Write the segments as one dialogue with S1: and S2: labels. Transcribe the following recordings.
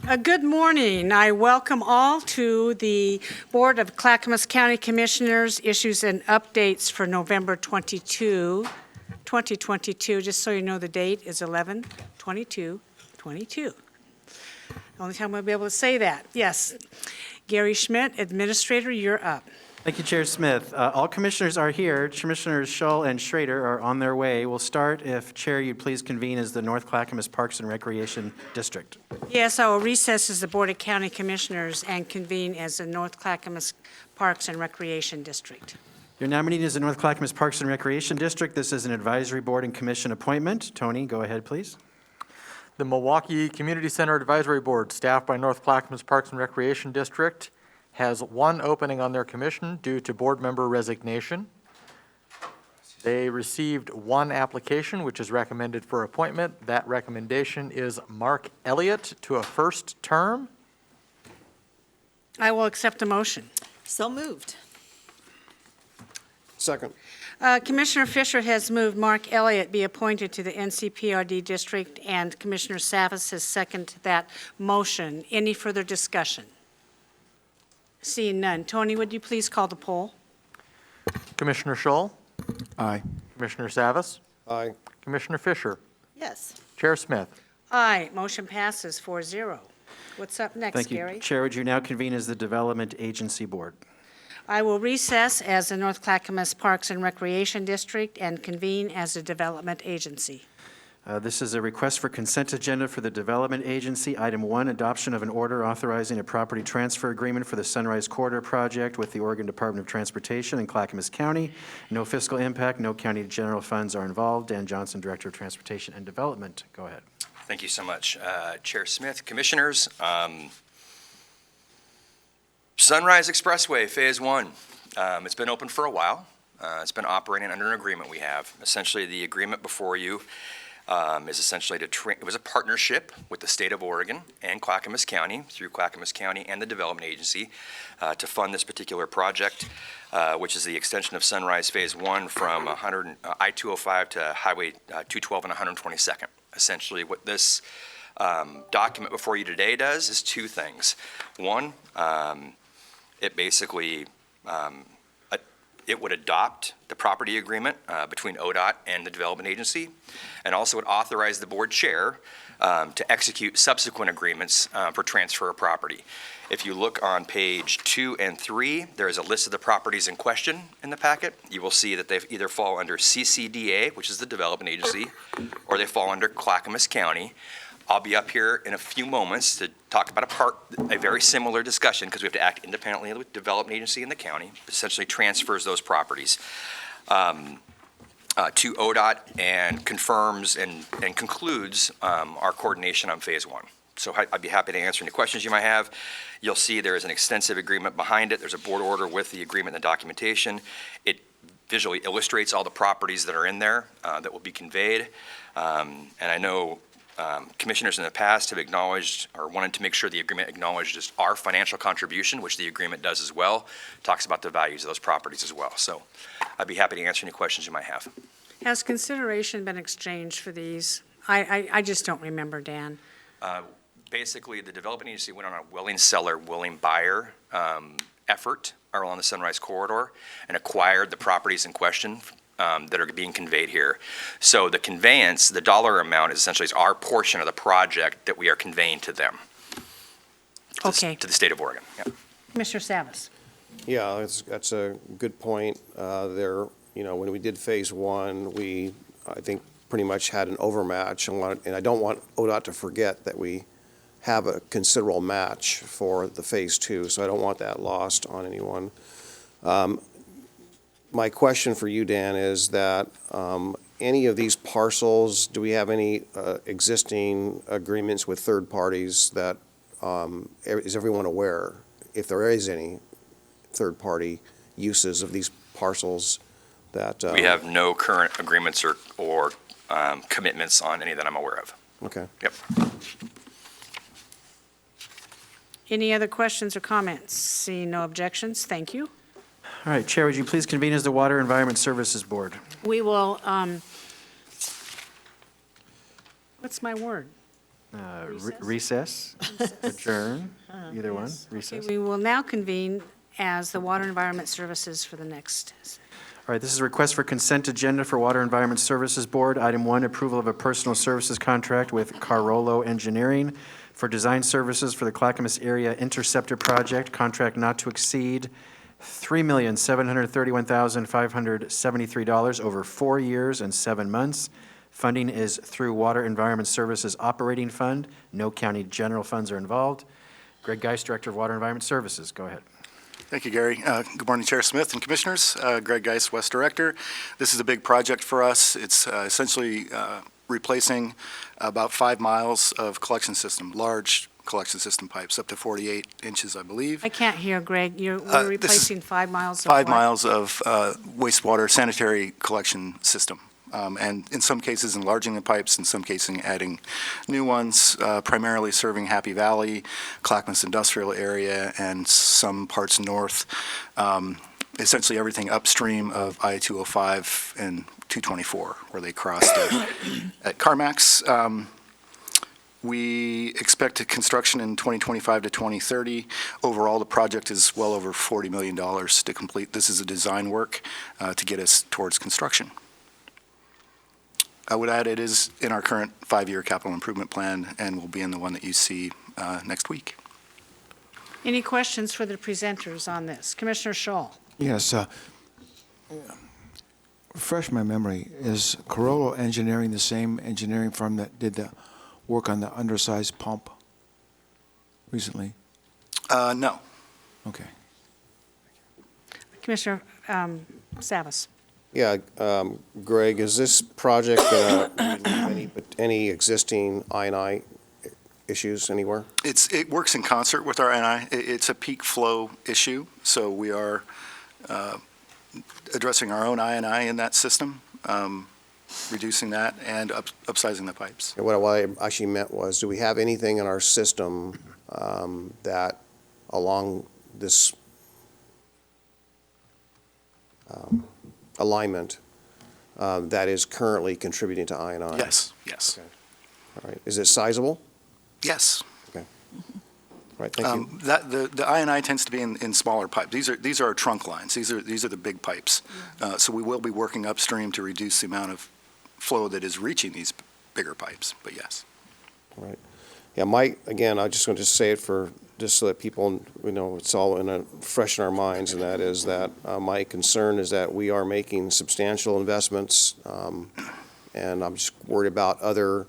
S1: Good morning. I welcome all to the Board of Clackamas County Commissioners Issues and Updates for November 2022. Just so you know, the date is 11/22/22. Only time we'll be able to say that. Yes. Gary Schmidt, Administrator, you're up.
S2: Thank you, Chair Smith. All commissioners are here. Commissioners Shull and Schrader are on their way. We'll start, if Chair, you'd please convene as the North Clackamas Parks and Recreation District.
S1: Yes, I will recess as the Board of County Commissioners and convene as the North Clackamas Parks and Recreation District.
S2: You're now meeting as the North Clackamas Parks and Recreation District. This is an advisory board and commission appointment. Tony, go ahead, please.
S3: The Milwaukee Community Center Advisory Board, staffed by North Clackamas Parks and Recreation District, has one opening on their commission due to board member resignation. They received one application, which is recommended for appointment. That recommendation is Mark Elliott to a first term.
S1: I will accept the motion.
S4: So moved.
S5: Second.
S1: Commissioner Fisher has moved Mark Elliott be appointed to the NCPRD district, and Commissioner Savas has seconded that motion. Any further discussion? Seeing none. Tony, would you please call the poll?
S3: Commissioner Shull,
S5: Aye.
S3: Commissioner Savas,
S5: Aye.
S3: Commissioner Fisher,
S4: Yes.
S3: Chair Smith.
S1: Aye. Motion passes 4-0. What's up next,
S2: Thank you.
S1: Gary?
S2: Chair, would you now convene as the Development Agency Board?
S1: I will recess as the North Clackamas Parks and Recreation District and convene as a development agency.
S2: This is a request for consent agenda for the Development Agency. Item 1, adoption of an order authorizing a property transfer agreement for the Sunrise Corridor project with the Oregon Department of Transportation in Clackamas County. No fiscal impact, no county general funds are involved. Dan Johnson, Director of Transportation and Development. Go ahead.
S6: Thank you so much, Chair Smith, Commissioners. Sunrise Expressway, Phase 1. It's been open for a while. It's been operating under an agreement we have. Essentially, the agreement before you is essentially it was a partnership with the state of Oregon and Clackamas County, through Clackamas County and the Development Agency, to fund this particular project, which is the extension of Sunrise Phase 1 from I-205 to Highway 212 and 122nd. Essentially, what this document before you today does is two things. One, it basically it would adopt the property agreement between ODOT and the Development Agency, and also would authorize the board chair to execute subsequent agreements for transfer of property. If you look on page 2 and 3, there is a list of the properties in question in the packet. You will see that they either fall under CCDA, which is the Development Agency, or they fall under Clackamas County. I'll be up here in a few moments to talk about a very similar discussion, because we have to act independently with the Development Agency and the county. Essentially transfers those properties to ODOT and confirms and concludes our coordination on Phase 1. So I'd be happy to answer any questions you might have. You'll see there is an extensive agreement behind it. There's a board order with the agreement and the documentation. It visually illustrates all the properties that are in there that will be conveyed. And I know commissioners in the past have acknowledged or wanted to make sure the agreement acknowledges our financial contribution, which the agreement does as well. Talks about the values of those properties as well. So I'd be happy to answer any questions you might have.
S1: Has consideration been exchanged for these? I just don't remember, Dan.
S6: Basically, the Development Agency went on a willing seller, willing buyer effort along the Sunrise Corridor and acquired the properties in question that are being conveyed here. So the conveyance, the dollar amount, is essentially our portion of the project that we are conveying to them.
S1: Okay.
S6: To the state of Oregon. Yeah.
S1: Commissioner Savas.
S5: Yeah, that's a good point. When we did Phase 1, I think, pretty much had an overmatch, and I don't want ODOT to forget that we have a considerable match for the Phase 2, so I don't want that lost on anyone. My question for you, Dan, is that any of these parcels, do we have any existing agreements with third parties that, is everyone aware, if there is any third-party uses of these parcels that?
S6: We have no current agreements or commitments on any that I'm aware of.
S5: Okay.
S6: Yep.
S1: Any other questions or comments? Seeing no objections, thank you.
S2: All right, Chair, would you please convene as the Water Environment Services Board?
S1: We will, what's my word?
S2: Recess, adjourn, either one,
S1: Yes. Okay,
S2: recess.
S1: we will now convene as the Water Environment Services for the next.
S2: All right, this is a request for consent agenda for Water Environment Services Board. Item 1, approval of a personal services contract with Carollo Engineering for design services for the Clackamas Area Interceptor Project, contract not to exceed $3,731,573 over 4 years and 7 months. Funding is through Water Environment Services Operating Fund. No county general funds are involved. Greg Geist, Director of Water Environment Services, go ahead.
S4: Thank you, Gary. Good morning, Chair Smith and Commissioners. Greg Geist, West Director. This is a big project for us. It's essentially replacing about 5 miles of collection system, large collection system pipes, up to 48 inches, I believe.
S1: I can't hear, Greg. We're
S4: This is
S1: replacing 5 miles of
S4: 5
S1: what?
S4: miles of wastewater sanitary collection system. And in some cases enlarging the pipes, in some cases adding new ones, primarily serving Happy Valley, Clackamas Industrial Area, and some parts north. Essentially everything upstream of I-205 and 224, where they crossed at Carmax. We expect construction in 2025 to 2030. Overall, the project is well over $40 million to complete. This is a design work to get us towards construction. I would add it is in our current 5-year capital improvement plan and will be in the one that you see next week.
S1: Any questions for the presenters on this? Commissioner Scholl.
S7: Yes. Refresh my memory. Is Carollo Engineering the same engineering firm that did the work on the undersized pump recently?
S4: No.
S7: Okay.
S1: Commissioner Savas.
S5: Yeah, Greg, is this project going to relieve any existing I&I issues anywhere?
S4: It works in concert with our NI. It's a peak flow issue, so we are addressing our own I&I in that system, reducing that and upsizing the pipes.
S5: And what I actually meant was, do we have anything in our system that along this alignment that is currently contributing to I&I?
S4: Yes, yes,
S5: Okay. All right. Is it sizable?
S4: yes.
S5: All right, thank you.
S4: The I&I tends to be in smaller pipes. These are our trunk lines. These are the big pipes. So we will be working upstream to reduce the amount of flow that is reaching these bigger pipes, but yes.
S5: All right. Yeah, again, I just want to say it just so that people, it's all fresh in our minds, and that is that my concern is that we are making substantial investments, and I'm just worried about other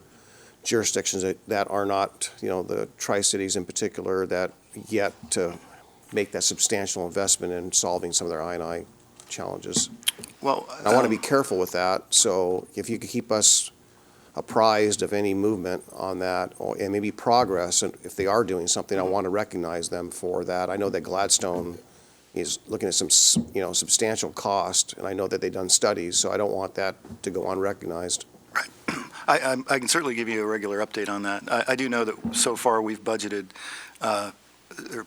S5: jurisdictions that are not, the Tri-Cities in particular, that yet to make that substantial investment in solving some of their I&I challenges.
S4: Well,
S5: I want to be careful with that, so if you could keep us apprised of any movement on that, and maybe progress, and if they are doing something, I want to recognize them for that. I know that Gladstone is looking at some, substantial cost, and I know that they've done studies, so I don't want that to go unrecognized.
S4: I can certainly give you a regular update on that. I do know that so far we've budgeted or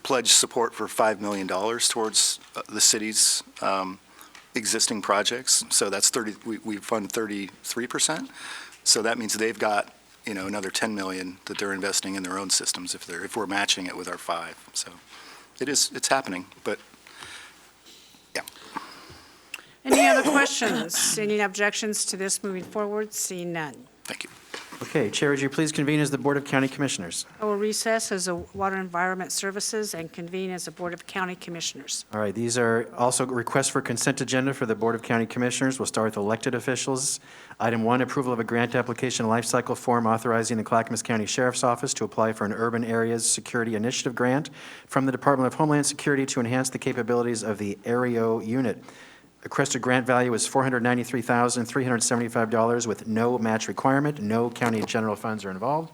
S4: pledged support for $5 million towards the city's existing projects. So that's we fund 33%. So that means they've got, another 10 million that they're investing in their own systems if we're matching it with our 5. So it's happening, but yeah.
S1: Any other questions? Any objections to this moving forward? Seeing none.
S4: Thank you.
S2: Okay, Chair, would you please convene as the Board of County Commissioners?
S1: I will recess as a Water Environment Services and convene as a Board of County Commissioners.
S2: All right, these are also requests for consent agenda for the Board of County Commissioners. We'll start with elected officials. Item 1, approval of a grant application life cycle form authorizing the Clackamas County Sheriff's Office to apply for an Urban Areas Security Initiative grant from the Department of Homeland Security to enhance the capabilities of the AREO unit. Requested grant value is $493,375 with no match requirement. No county general funds are involved.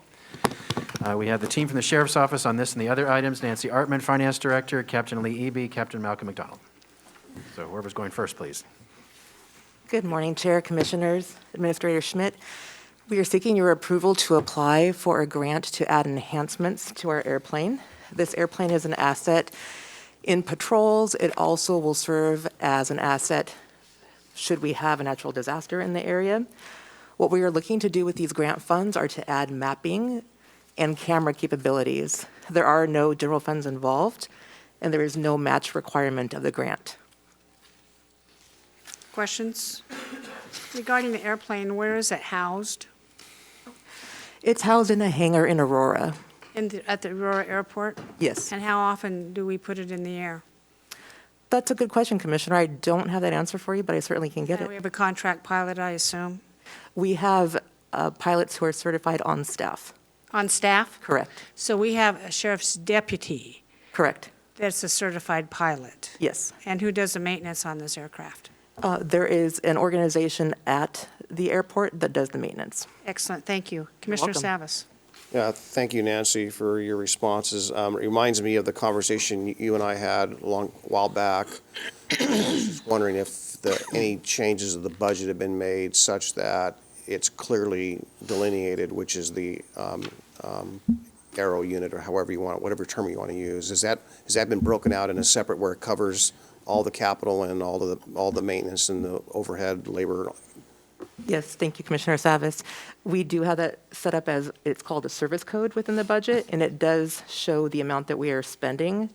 S2: We have the team from the Sheriff's Office on this and the other items. Nancy Artman, Finance Director, Captain Lee Eby, Captain Malcolm McDonald. So whoever's going first, please.
S8: Good morning, Chair, Commissioners, Administrator Schmidt. We are seeking your approval to apply for a grant to add enhancements to our airplane. This airplane is an asset in patrols. It also will serve as an asset should we have a natural disaster in the area. What we are looking to do with these grant funds are to add mapping and camera capabilities. There are no general funds involved, and there is no match requirement of the grant.
S1: Questions? Regarding the airplane, where is it housed?
S8: It's housed in a hangar in Aurora.
S1: At the Aurora Airport?
S8: Yes.
S1: And how often do we put it in the air?
S8: That's a good question, Commissioner. I don't have that answer for you, but I certainly can get
S1: We
S8: it.
S1: have a contract pilot, I assume,
S8: We have pilots who are certified on staff.
S1: on staff?
S8: Correct.
S1: So we have a sheriff's deputy
S8: Correct.
S1: that's a certified pilot.
S8: Yes.
S1: And who does the maintenance on this aircraft?
S8: There is an organization at the airport that does the maintenance.
S1: Excellent, thank you. Commissioner
S8: welcome.
S1: Savas.
S5: Yeah, thank you, Nancy, for your responses. It reminds me of the conversation you and I had a long while back. I was just wondering if any changes of the budget have been made such that it's clearly delineated, which is the aero unit, or however you want, whatever term you want to use. Has that been broken out in a separate where it covers all the capital and all the maintenance and the overhead labor?
S8: Yes, thank you, Commissioner Savas. We do have that set up as, it's called a service code within the budget, and it does show the amount that we are spending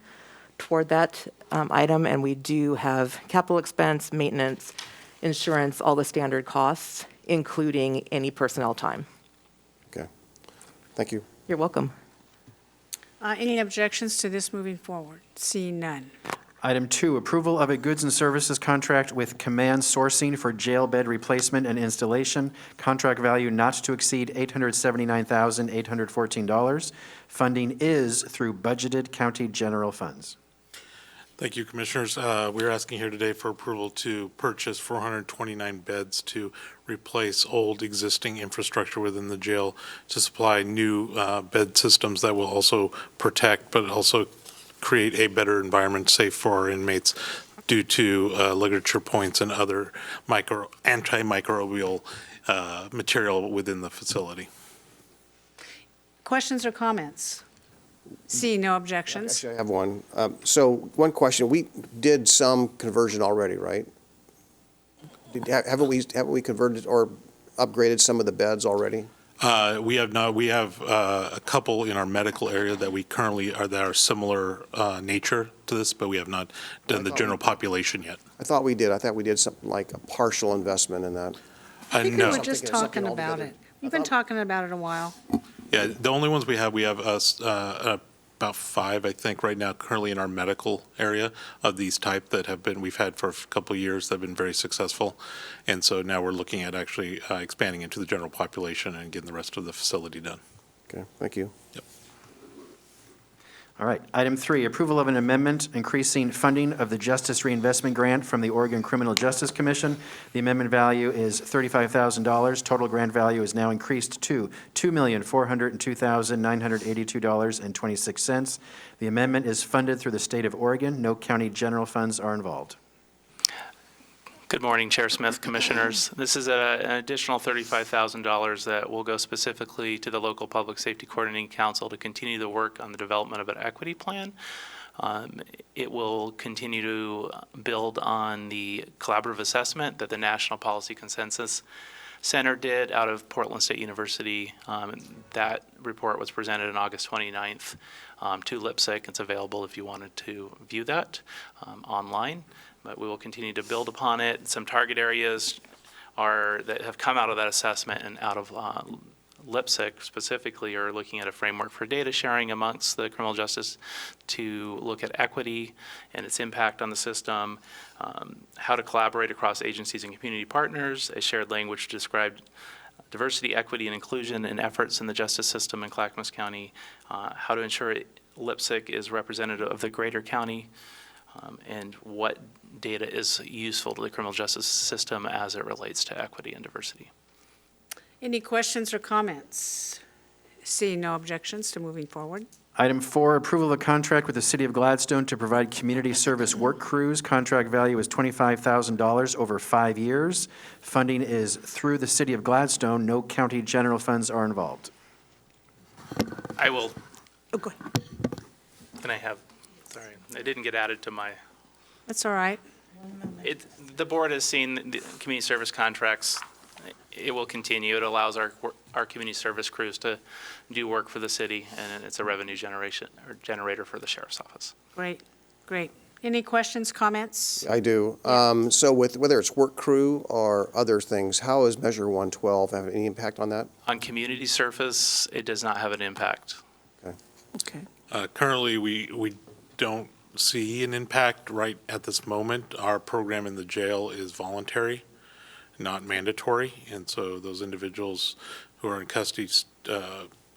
S8: toward that item, and we do have capital expense, maintenance, insurance, all the standard costs, including any personnel time.
S5: Okay, thank you.
S1: Uh,
S8: You're welcome.
S1: Any objections to this moving forward? Seeing none.
S2: Item 2, approval of a goods and services contract with Command Sourcing for jail bed replacement and installation. Contract value not to exceed $879,814. Funding is through budgeted county general funds.
S9: Thank you, Commissioners. We're asking here today for approval to purchase 429 beds to replace old existing infrastructure within the jail to supply new bed systems that will also protect, but also create a better environment safe for our inmates due to ligature points and other antimicrobial material within the facility.
S1: Questions or comments? Seeing no objections.
S5: Actually, I have one. So one question, we did some conversion already, right? Haven't we converted or upgraded some of the beds already?
S9: We have not. We have a couple in our medical area that we currently are that are similar nature to this, but we have not done the general population yet.
S5: I thought we did. I thought we did something like a partial investment in that.
S1: I think we
S9: No.
S1: were just
S5: Something
S1: talking about
S5: altogether.
S1: it. We've been talking about it a while.
S9: Yeah, the only ones we have about 5, I think, right now currently in our medical area of these type that we've had for a couple of years that have been very successful. And so now we're looking at actually expanding into the general population and getting the rest of the facility done.
S5: Okay, thank you.
S2: All right. Item 3, approval of an amendment increasing funding of the Justice Reinvestment Grant from the Oregon Criminal Justice Commission. The amendment value is $35,000. Total grant value is now increased to $2,402,982.26. The amendment is funded through the state of Oregon. No county general funds are involved.
S10: Good morning, Chair Smith, Commissioners. This is an additional $35,000 that will go specifically to the local Public Safety Coordinating Council to continue the work on the development of an equity plan. It will continue to build on the collaborative assessment that the National Policy Consensus Center did out of Portland State University. That report was presented on August 29th to LIPSIC. It's available if you wanted to view that online. But we will continue to build upon it. Some target areas that have come out of that assessment and out of LIPSIC specifically are looking at a framework for data sharing amongst the criminal justice to look at equity and its impact on the system, how to collaborate across agencies and community partners, a shared language to describe diversity, equity, and inclusion in efforts in the justice system in Clackamas County, how to ensure LIPSIC is representative of the greater county, and what data is useful to the criminal justice system as it relates to equity and diversity.
S1: Any questions or comments? Seeing no objections to moving forward.
S2: Item 4, approval of a contract with the City of Gladstone to provide community service work crews. Contract value is $25,000 over 5 years. Funding is through the City of Gladstone. No county general funds are involved.
S10: I will,
S8: Oh, go ahead.
S10: can I have, sorry, I didn't get added to my,
S1: That's all right.
S10: the board has seen the community service contracts. It will continue. It allows our our community service crews to do work for the city, and it's a revenue generator for the sheriff's office.
S1: Great, great. Any questions, comments?
S5: I do. So with, whether it's work crew or other things, how is Measure 112 have any impact on that?
S10: On community service, it does not have an impact.
S1: Okay.
S9: Currently, we don't see an impact right at this moment. Our program in the jail is voluntary, not mandatory, and so those individuals who are in custody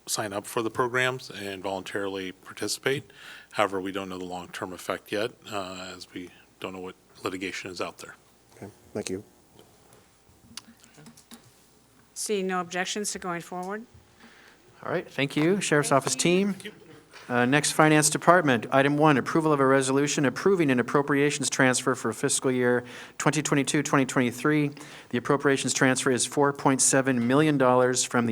S9: sign up for the programs and voluntarily participate. However, we don't know the long-term effect yet, as we don't know what litigation is out there.
S5: Okay, thank you.
S1: Seeing no objections to going forward?
S2: All right, thank you, Sheriff's Office team. Next, Finance Department. Item 1, approval of a resolution approving an appropriations transfer for fiscal year 2022-2023. The appropriations transfer is $4.7 million from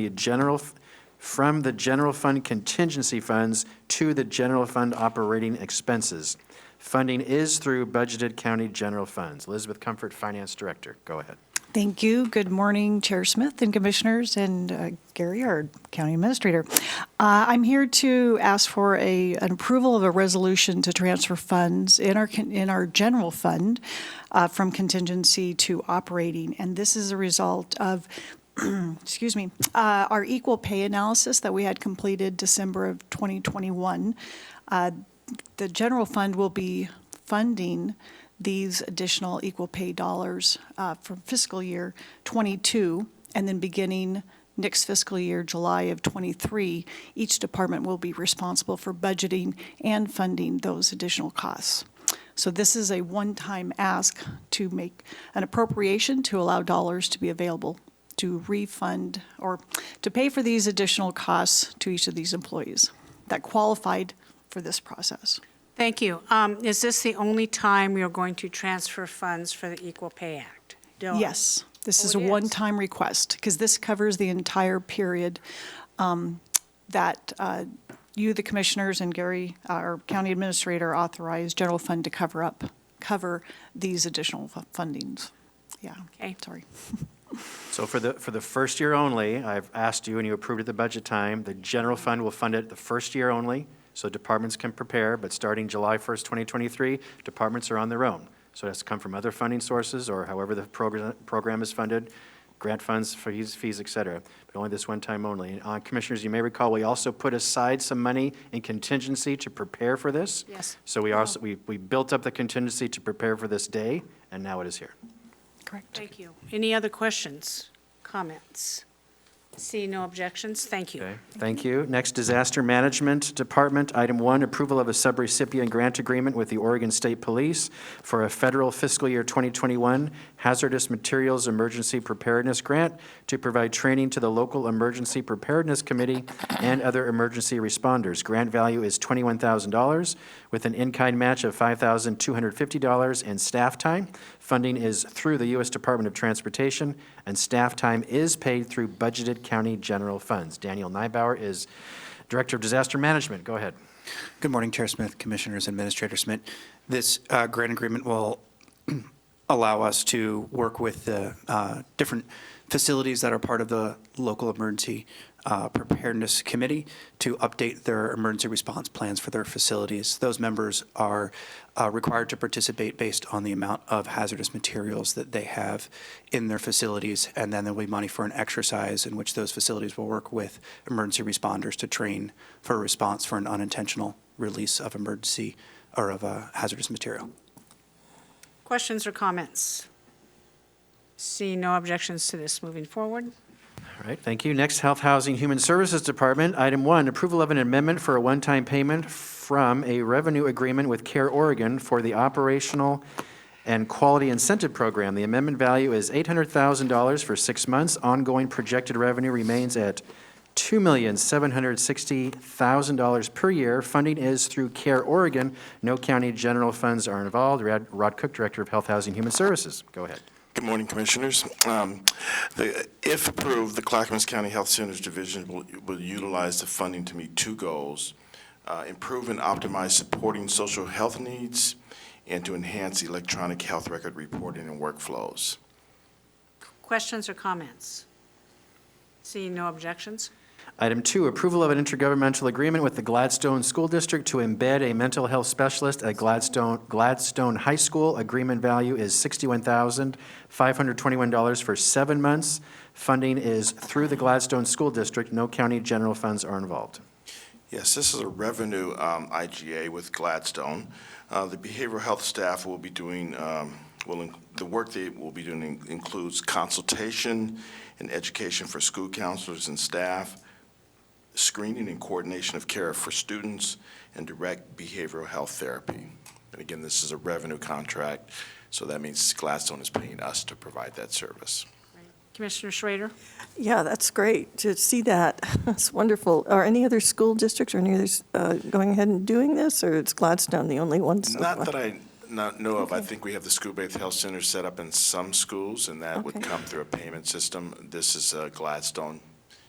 S2: the general fund contingency funds to the general fund operating expenses. Funding is through budgeted county general funds. Elizabeth Comfort, Finance Director, go ahead.
S11: Thank you. Good morning, Chair Smith and Commissioners, and Gary, our County Administrator. I'm here to ask for an approval of a resolution to transfer funds in our general fund from contingency to operating, and this is a result of excuse me, our equal pay analysis that we had completed December of 2021. The general fund will be funding these additional equal pay dollars from fiscal year 22, and then beginning next fiscal year, July of 23, each department will be responsible for budgeting and funding those additional costs. So this is a one-time ask to make an appropriation to allow dollars to be available to refund or to pay for these additional costs to each of these employees that qualified for this process.
S1: Thank you. Is this the only time you're going to transfer funds for the Equal Pay Act? Dylan?
S11: Yes, this is a
S1: it is.
S11: one-time request because this covers the entire period that you, the commissioners, and Gary, our county administrator, authorized general fund to cover these additional fundings. Yeah.
S1: Okay.
S11: Sorry.
S2: So for the first year only, I've asked you and you approved at the budget time, the general fund will fund it the first year only, so departments can prepare, but starting July 1st, 2023, departments are on their own. So it has to come from other funding sources or however the program is funded, grant funds, fees, et cetera, but only this one time only. Commissioners, you may recall, we also put aside some money in contingency to prepare for this.
S1: Yes.
S2: So we built up the contingency to prepare for this day, and now it is here.
S11: Correct.
S1: Thank you. Any other questions, comments? See no objections. Thank you.
S2: Okay, thank you. Next, Disaster Management Department. Item 1, approval of a subrecipient grant agreement with the Oregon State Police for a federal fiscal year 2021 hazardous materials emergency preparedness grant to provide training to the local emergency preparedness committee and other emergency responders. Grant value is $21,000 with an in-kind match of $5,250 and staff time. Funding is through the U.S. Department of Transportation, and staff time is paid through budgeted county general funds. Daniel Neibauer is Director of Disaster Management. Go ahead.
S12: Good morning, Chair Smith, Commissioners, Administrator Smith. This grant agreement will allow us to work with the different facilities that are part of the local emergency preparedness committee to update their emergency response plans for their facilities. Those members are required to participate based on the amount of hazardous materials that they have in their facilities, and then there will be money for an exercise in which those facilities will work with emergency responders to train for a response for an unintentional release of emergency or of hazardous material.
S1: Questions or comments? See no objections to this moving forward.
S2: All right, thank you. Next, Health, Housing, Human Services Department. Item 1, approval of an amendment for a one-time payment from a revenue agreement with CARE Oregon for the operational and quality incentive program. The amendment value is $800,000 for 6 months. Ongoing projected revenue remains at $2,760,000 per year. Funding is through CARE Oregon. No county general funds are involved. Rod Cook, Director of Health, Housing, Human Services. Go ahead.
S13: Good morning, Commissioners. If approved, the Clackamas County Health Centers Division will utilize the funding to meet 2 goals: improve and optimize supporting social health needs, and to enhance electronic health record reporting and workflows.
S1: Questions or comments? Seeing no objections?
S2: Item 2, approval of an intergovernmental agreement with the Gladstone School District to embed a mental health specialist at Gladstone High School. Agreement value is $61,521 for 7 months. Funding is through the Gladstone School District. No county general funds are involved.
S13: Yes, this is a revenue IGA with Gladstone. The behavioral health staff will be doing, the work they will be doing includes consultation and education for school counselors and staff, screening and coordination of care for students, and direct behavioral health therapy. And again, this is a revenue contract, so that means Gladstone is paying us to provide that service.
S1: Commissioner Schrader?
S14: Yeah, that's great to see that. That's wonderful. Are any other school districts or any others going ahead and doing this, or is Gladstone the only one? So
S13: Not
S14: far?
S13: that I know of. I think we have the school-based health centers set up in some schools, and that would
S14: Okay.
S13: come through a payment system. This is Gladstone.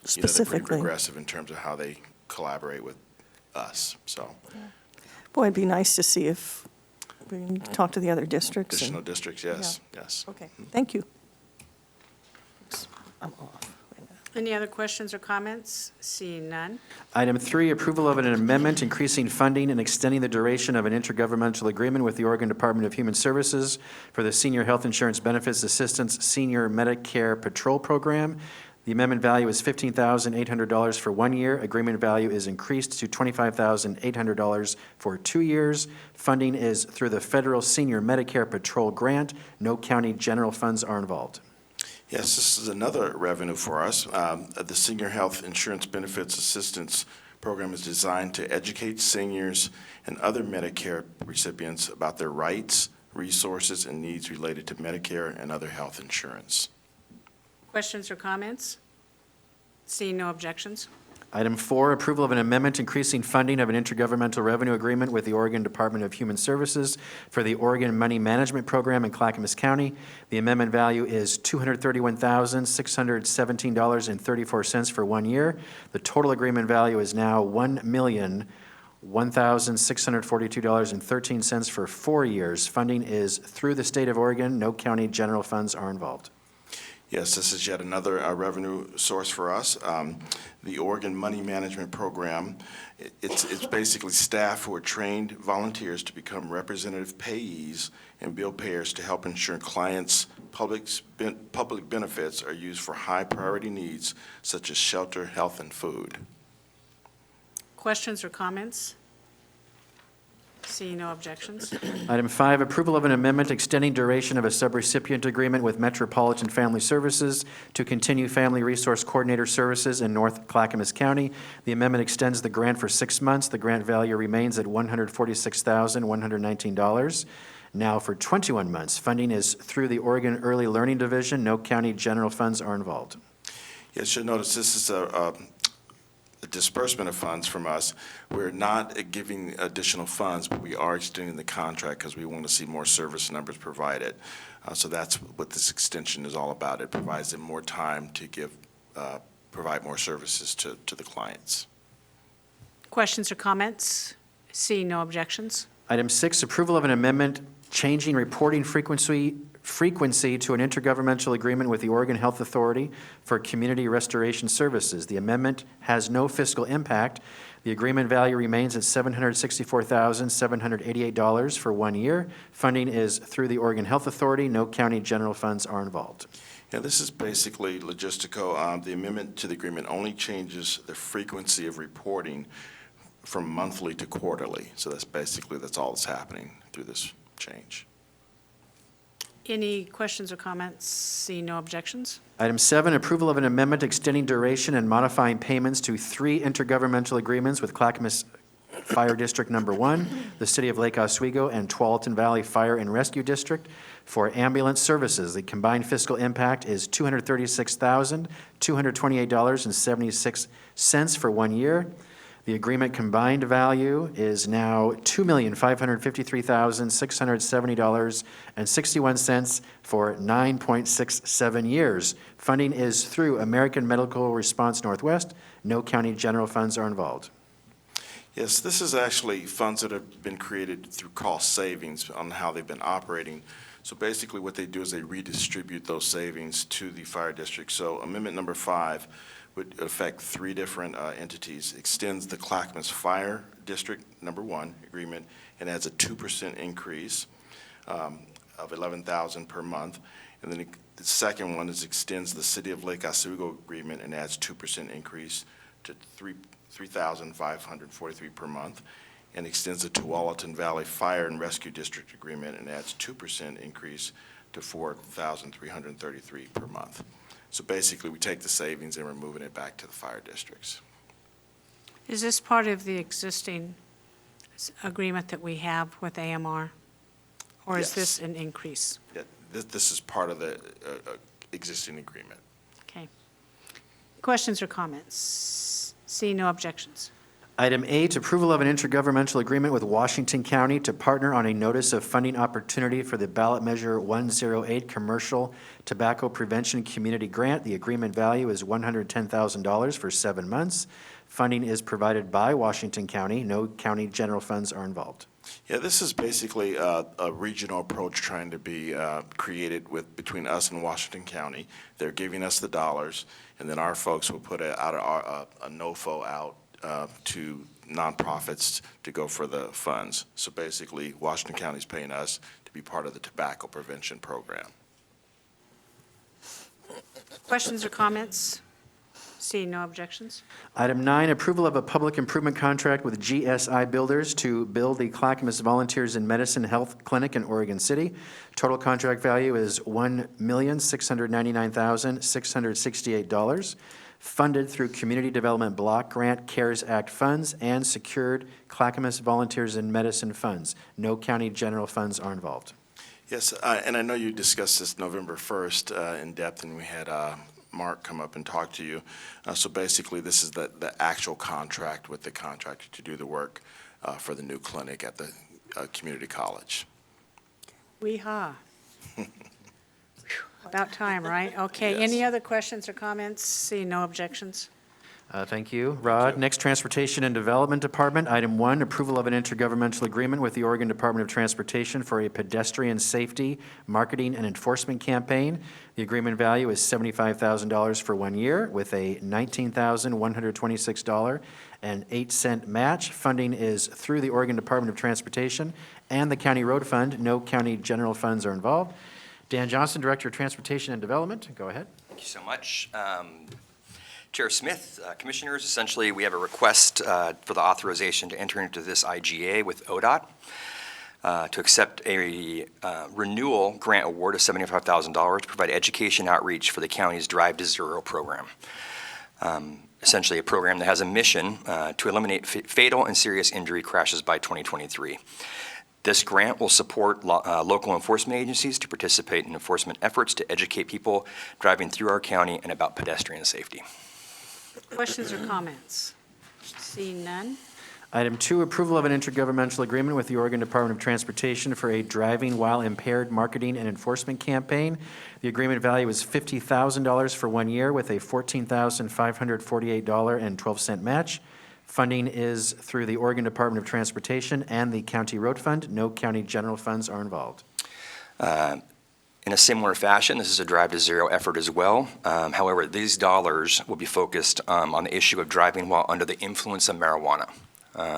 S13: They're
S14: Specifically.
S13: pretty progressive in terms of how they collaborate with us, so.
S14: Boy, it'd be nice to see if we can talk to the other districts.
S13: Additional districts, yes, yes.
S14: Okay, thank you. I'm off.
S1: Any other questions or comments? Seeing none.
S2: Item 3, approval of an amendment increasing funding and extending the duration of an intergovernmental agreement with the Oregon Department of Human Services for the Senior Health Insurance Benefits Assistance Senior Medicare Patrol Program. The amendment value is $15,800 for 1 year. Agreement value is increased to $25,800 for 2 years. Funding is through the Federal Senior Medicare Patrol Grant. No county general funds are involved.
S13: Yes, this is another revenue for us. The Senior Health Insurance Benefits Assistance Program is designed to educate seniors and other Medicare recipients about their rights, resources, and needs related to Medicare and other health insurance.
S1: Questions or comments? Seeing no objections?
S2: Item 4, approval of an amendment increasing funding of an intergovernmental revenue agreement with the Oregon Department of Human Services for the Oregon Money Management Program in Clackamas County. The amendment value is $231,617.34 for 1 year. The total agreement value is now $1,001,642.13 for 4 years. Funding is through the state of Oregon. No county general funds are involved.
S13: Yes, this is yet another revenue source for us. The Oregon Money Management Program, it's basically staff who are trained volunteers to become representative payees and bill payers to help ensure clients' public benefits are used for high priority needs such as shelter, health, and food.
S1: Questions or comments? Seeing no objections?
S2: Item 5, approval of an amendment extending duration of a subrecipient agreement with Metropolitan Family Services to continue Family Resource Coordinator services in North Clackamas County. The amendment extends the grant for 6 months. The grant value remains at $146,119. Now for 21 months. Funding is through the Oregon Early Learning Division. No county general funds are involved.
S13: Yes, you'll notice this is a disbursement of funds from us. We're not giving additional funds, but we are extending the contract because we want to see more service numbers provided. So that's what this extension is all about. It provides them more time to provide more services to the clients.
S1: Questions or comments? Seeing no objections?
S2: Item 6, approval of an amendment changing reporting frequency to an intergovernmental agreement with the Oregon Health Authority for community restoration services. The amendment has no fiscal impact. The agreement value remains at $764,788 for 1 year. Funding is through the Oregon Health Authority. No county general funds are involved.
S13: Yeah, this is basically logistical. The amendment to the agreement only changes the frequency of reporting from monthly to quarterly. So that's all that's happening through this change.
S1: Any questions or comments? Seeing no objections?
S2: Item 7, approval of an amendment extending duration and modifying payments to 3 intergovernmental agreements with Clackamas Fire District Number 1, the City of Lake Oswego, and Tualatin Valley Fire and Rescue District for ambulance services. The combined fiscal impact is $236,228.76 for 1 year. The agreement combined value is now $2,553,670.61 for 9.67 years. Funding is through American Medical Response Northwest. No county general funds are involved.
S13: Yes, this is actually funds that have been created through cost savings on how they've been operating. So basically what they do is they redistribute those savings to the fire district. So amendment number 5 would affect three different entities. Extends the Clackamas Fire District Number 1 agreement and adds a 2% increase of $11,000 per month. And then the second one is extends the City of Lake Oswego agreement and adds 2% increase to $3,543 per month, and extends the Tualatin Valley Fire and Rescue District agreement and adds 2% increase to $4,333 per month. So basically, we take the savings and we're moving it back to the fire districts.
S1: Is this part of the existing agreement that we have with AMR? Or is
S13: Yes.
S1: this an increase?
S13: Yeah, this is part of the existing agreement.
S1: Okay. Questions or comments? Seeing no objections.
S2: Item 8, approval of an intergovernmental agreement with Washington County to partner on a notice of funding opportunity for the ballot measure 108 Commercial Tobacco Prevention Community Grant. The agreement value is $110,000 for 7 months. Funding is provided by Washington County. No county general funds are involved.
S13: Yeah, this is basically a regional approach trying to be created between us and Washington County. They're giving us the dollars, and then our folks will put a NOFO out to nonprofits to go for the funds. So basically, Washington County's paying us to be part of the tobacco prevention program.
S1: Questions or comments? Seeing no objections.
S2: Item 9, approval of a public improvement contract with GSI Builders to build the Clackamas Volunteers in Medicine Health Clinic in Oregon City. Total contract value is $1,699,668. Funded through Community Development Block Grant CARES Act funds and secured Clackamas Volunteers in Medicine funds. No county general funds are involved.
S13: Yes, and I know you discussed this November 1st in depth, and we had Mark come up and talk to you. So basically, this is the actual contract with the contractor to do the work for the new clinic at the community college.
S1: Wee-haw. About time, right? Okay,
S13: Yes.
S1: any other questions or comments? Seeing no objections.
S2: Thank you, Rod. Next, Transportation and Development Department. Item 1, approval of an intergovernmental agreement with the Oregon Department of Transportation for a pedestrian safety, marketing, and enforcement campaign. The agreement value is $75,000 for 1 year with a $19,126.08 match. Funding is through the Oregon Department of Transportation and the County Road Fund. No county general funds are involved. Dan Johnson, Director of Transportation and Development, go ahead.
S6: Thank you so much. Chair Smith, Commissioners, essentially, we have a request for the authorization to enter into this IGA with ODOT to accept a renewal grant award of $75,000 to provide education outreach for the county's Drive to Zero program. Essentially, a program that has a mission to eliminate fatal and serious injury crashes by 2023. This grant will support local enforcement agencies to participate in enforcement efforts to educate people driving through our county and about pedestrian safety.
S1: Questions or comments? Seeing none.
S2: Item 2, approval of an intergovernmental agreement with the Oregon Department of Transportation for a driving while impaired marketing and enforcement campaign. The agreement value is $50,000 for 1 year with a $14,548.12 match. Funding is through the Oregon Department of Transportation and the County Road Fund. No county general funds are involved.
S6: In a similar fashion, this is a Drive to Zero effort as well. However, these dollars will be focused on the issue of driving while under the influence of marijuana.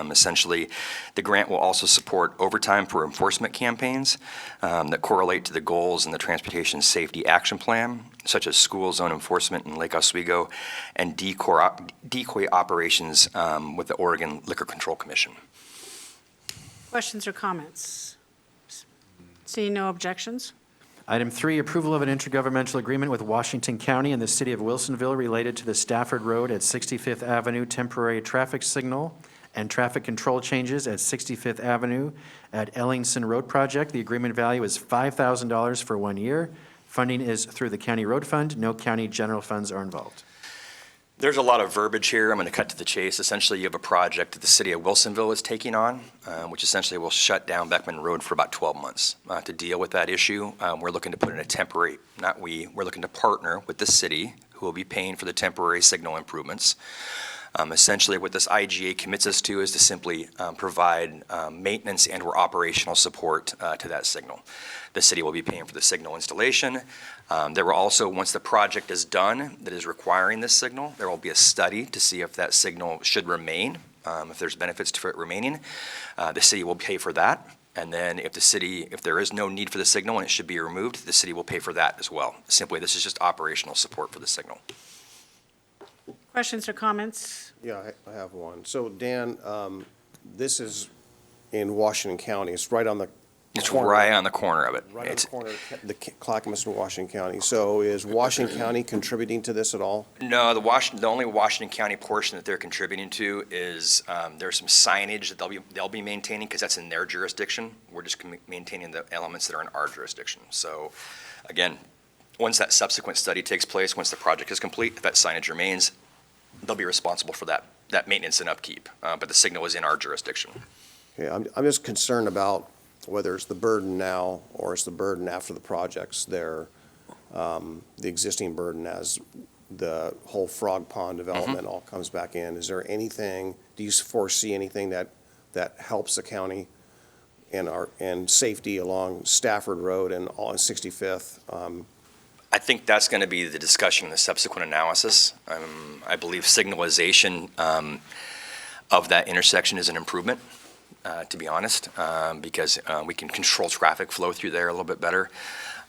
S6: Essentially, the grant will also support overtime for enforcement campaigns that correlate to the goals in the Transportation Safety Action Plan, such as school zone enforcement in Lake Oswego and decoy operations with the Oregon Liquor Control Commission.
S1: Questions or comments? Seeing no objections.
S2: Item 3, approval of an intergovernmental agreement with Washington County and the City of Wilsonville related to the Stafford Road at 65th Avenue temporary traffic signal and traffic control changes at 65th Avenue at Ellingson Road Project. The agreement value is $5,000 for 1 year. Funding is through the County Road Fund. No county general funds are involved.
S6: There's a lot of verbiage here. I'm going to cut to the chase. Essentially, you have a project that the City of Wilsonville is taking on, which essentially will shut down Beckman Road for about 12 months. To deal with that issue, we're looking to put in a temporary, we're looking to partner with the city, who will be paying for the temporary signal improvements. Essentially, what this IGA commits us to is to simply provide maintenance and/or operational support to that signal. The city will be paying for the signal installation. There will also, once the project is done that is requiring this signal, there will be a study to see if that signal should remain, if there's benefits to it remaining. The city will pay for that. And then if there is no need for the signal and it should be removed, the city will pay for that as well. Simply, this is just operational support for the signal.
S1: Questions or comments?
S5: Yeah, I have one. So Dan, this is in Washington County. It's right on the
S6: It's
S5: corner.
S6: right on the corner of it.
S5: Right on
S6: It's-
S5: the corner of the Clackamas and Washington County. So is Washington County contributing to this at all?
S6: No, the only Washington County portion that they're contributing to is, there's some signage that they'll be maintaining, because that's in their jurisdiction. We're just maintaining the elements that are in our jurisdiction. So, again, once that subsequent study takes place, once the project is complete, if that signage remains, they'll be responsible for that maintenance and upkeep. But the signal is in our jurisdiction.
S5: Okay, I'm just concerned about whether it's the burden now or it's the burden after the project's there, the existing burden as the whole Frog Pond development all comes back in. Is there anything, do you foresee anything that helps the county and safety along Stafford Road and on 65th?
S6: I think that's going to be the discussion in the subsequent analysis. I believe signalization of that intersection is an improvement, to be honest, because we can control traffic flow through there a little bit better.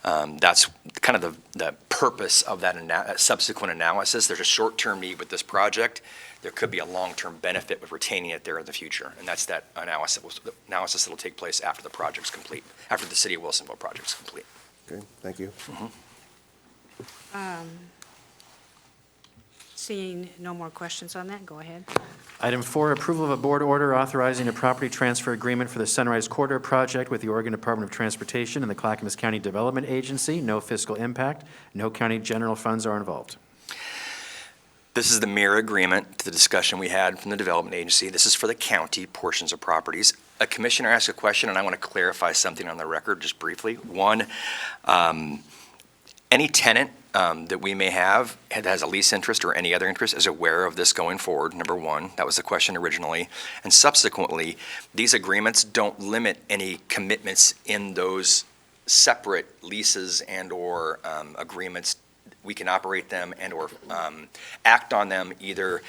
S6: That's kind of the purpose of that subsequent analysis. There's a short-term need with this project. There could be a long-term benefit with retaining it there in the future, and that's that analysis that will take place after the project's complete, after the City of Wilsonville project's complete.
S5: Okay, thank you.
S1: Seeing no more questions on that, go ahead.
S2: Item 4, approval of a board order authorizing a property transfer agreement for the Sunrise Corridor project with the Oregon Department of Transportation and the Clackamas County Development Agency. No fiscal impact. No county general funds are involved.
S6: This is the mirror agreement to the discussion we had from the Development Agency. This is for the county portions of properties. A commissioner asked a question, and I want to clarify something on the record just briefly. One, any tenant that we may have that has a lease interest or any other interest is aware of this going forward, number one. That was the question originally. And subsequently, these agreements don't limit any commitments in those separate leases and/or agreements. We can operate them and/or act on them either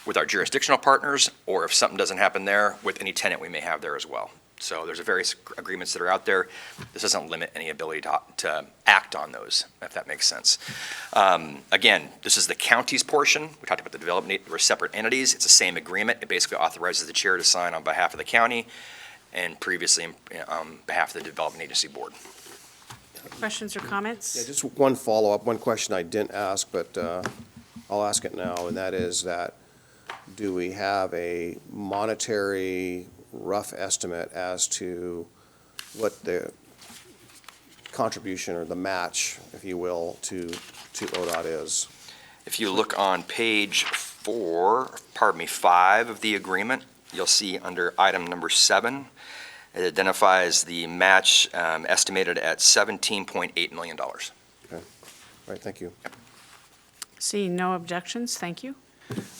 S6: with our jurisdictional partners, or if something doesn't happen there, with any tenant we may have there as well. So there's various agreements that are out there. This doesn't limit any ability to act on those, if that makes sense. Again, this is the county's portion. We talked about the development, we're separate entities. It's the same agreement. It basically authorizes the chair to sign on behalf of the county and previously on behalf of the Development Agency Board.
S1: Questions or comments?
S5: Yeah, just one follow-up, one question I didn't ask, but I'll ask it now, and that is that, do we have a monetary rough estimate as to what the contribution or the match, if you will, to ODOT is?
S6: If you look on page 5 of the agreement, you'll see under item number 7, it identifies the match estimated at $17.8 million.
S5: Okay, all right, thank you.
S1: Seeing no objections, thank you.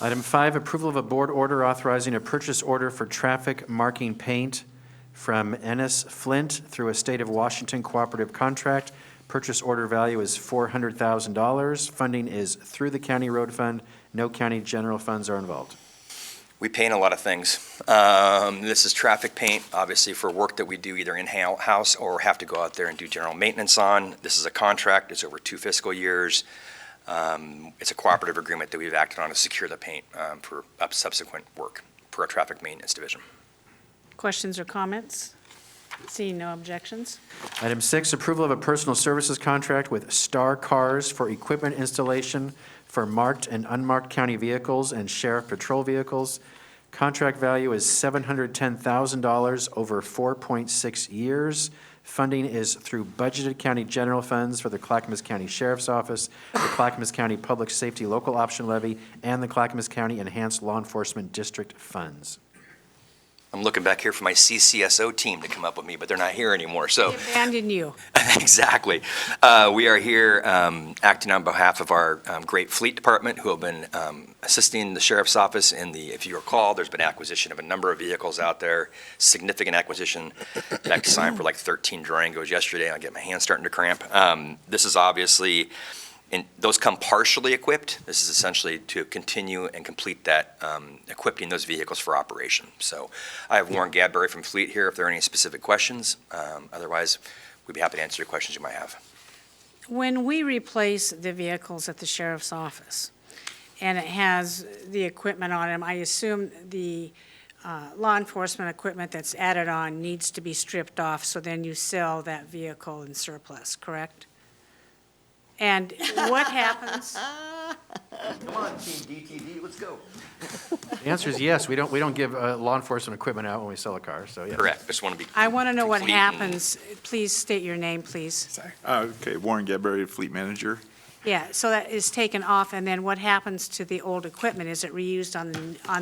S2: Item 5, approval of a board order authorizing a purchase order for traffic marking paint from Ennis Flint through a State of Washington cooperative contract. Purchase order value is $400,000. Funding is through the county road fund. No county general funds are involved.
S6: We paint a lot of things. This is traffic paint, obviously, for work that we do either in-house or have to go out there and do general maintenance on. This is a contract. It's over 2 fiscal years. It's a cooperative agreement that we've acted on to secure the paint for subsequent work for our traffic maintenance division.
S1: Questions or comments? Seeing no objections.
S2: Item 6, approval of a personal services contract with Star Cars for equipment installation for marked and unmarked county vehicles and sheriff patrol vehicles. Contract value is $710,000 over 4.6 years. Funding is through budgeted county general funds for the Clackamas County Sheriff's Office, the Clackamas County Public Safety Local Option Levy, and the Clackamas County Enhanced Law Enforcement District funds.
S6: I'm looking back here for my CCSO team to come up with me, but they're not here anymore, so.
S1: We abandoned you.
S6: Exactly. We are here acting on behalf of our great fleet department, who have been assisting the sheriff's office in the, if you recall, there's been acquisition of a number of vehicles out there, significant acquisition. In fact, signed for like 13 Durangos yesterday, and I get my hands starting to cramp. This is obviously, those come partially equipped. This is essentially to continue and complete that, equipping those vehicles for operation. So I have Warren Gadbury from Fleet here if there are any specific questions. Otherwise, we'd be happy to answer your questions you might have.
S1: When we replace the vehicles at the sheriff's office, and it has the equipment on them, I assume the law enforcement equipment that's added on needs to be stripped off, so then you sell that vehicle in surplus, correct? And what happens?
S6: Come on, Team DTD, let's go.
S2: The answer is yes. We don't give law enforcement equipment out when we sell a car, so yes.
S6: Correct. Just want to be.
S1: I want to know what
S6: complete and-
S1: happens. Please state your name, please.
S15: Okay, Warren Gadbury, Fleet Manager.
S1: Yeah, so that is taken off, and then what happens to the old equipment? Is it reused on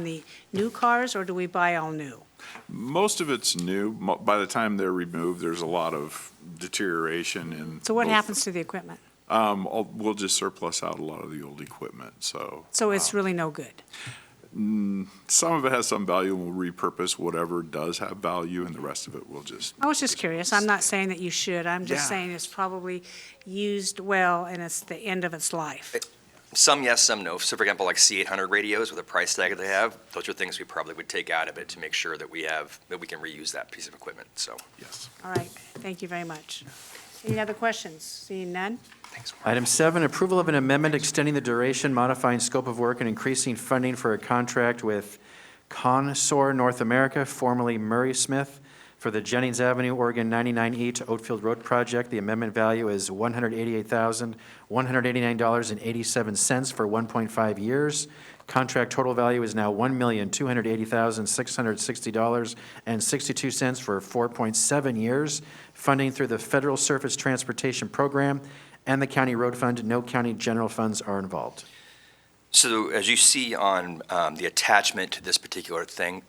S1: the new cars, or do we buy all new?
S15: Most of it's new. By the time they're removed, there's a lot of deterioration in.
S1: So what
S15: both-
S1: happens to the equipment?
S15: We'll just surplus out a lot of the old equipment, so.
S1: So it's really no good?
S15: Some of it has some value, and we'll repurpose whatever does have value, and the rest of it will just.
S1: I was just curious. I'm not saying that you should. I'm just
S15: Yeah.
S1: saying it's probably used well, and it's the end of its life.
S6: Some yes, some no. So for example, like C800 radios with the price tag that they have, those are things we probably would take out of it to make sure that we can reuse that piece of equipment, so.
S15: Yes.
S1: All right, thank you very much. Any other questions? Seeing none?
S6: Thanks.
S2: Item 7, approval of an amendment extending the duration, modifying scope of work, and increasing funding for a contract with Consor North America, formerly Murray Smith, for the Jennings Avenue, Oregon 99E to Oatfield Road project. The amendment value is $188,189.87 for 1.5 years. Contract total value is now $1,280,660.62 for 4.7 years. Funding through the Federal Surface Transportation Program and the County Road Fund. No county general funds are involved.
S6: So as you see on the attachment to this particular thing,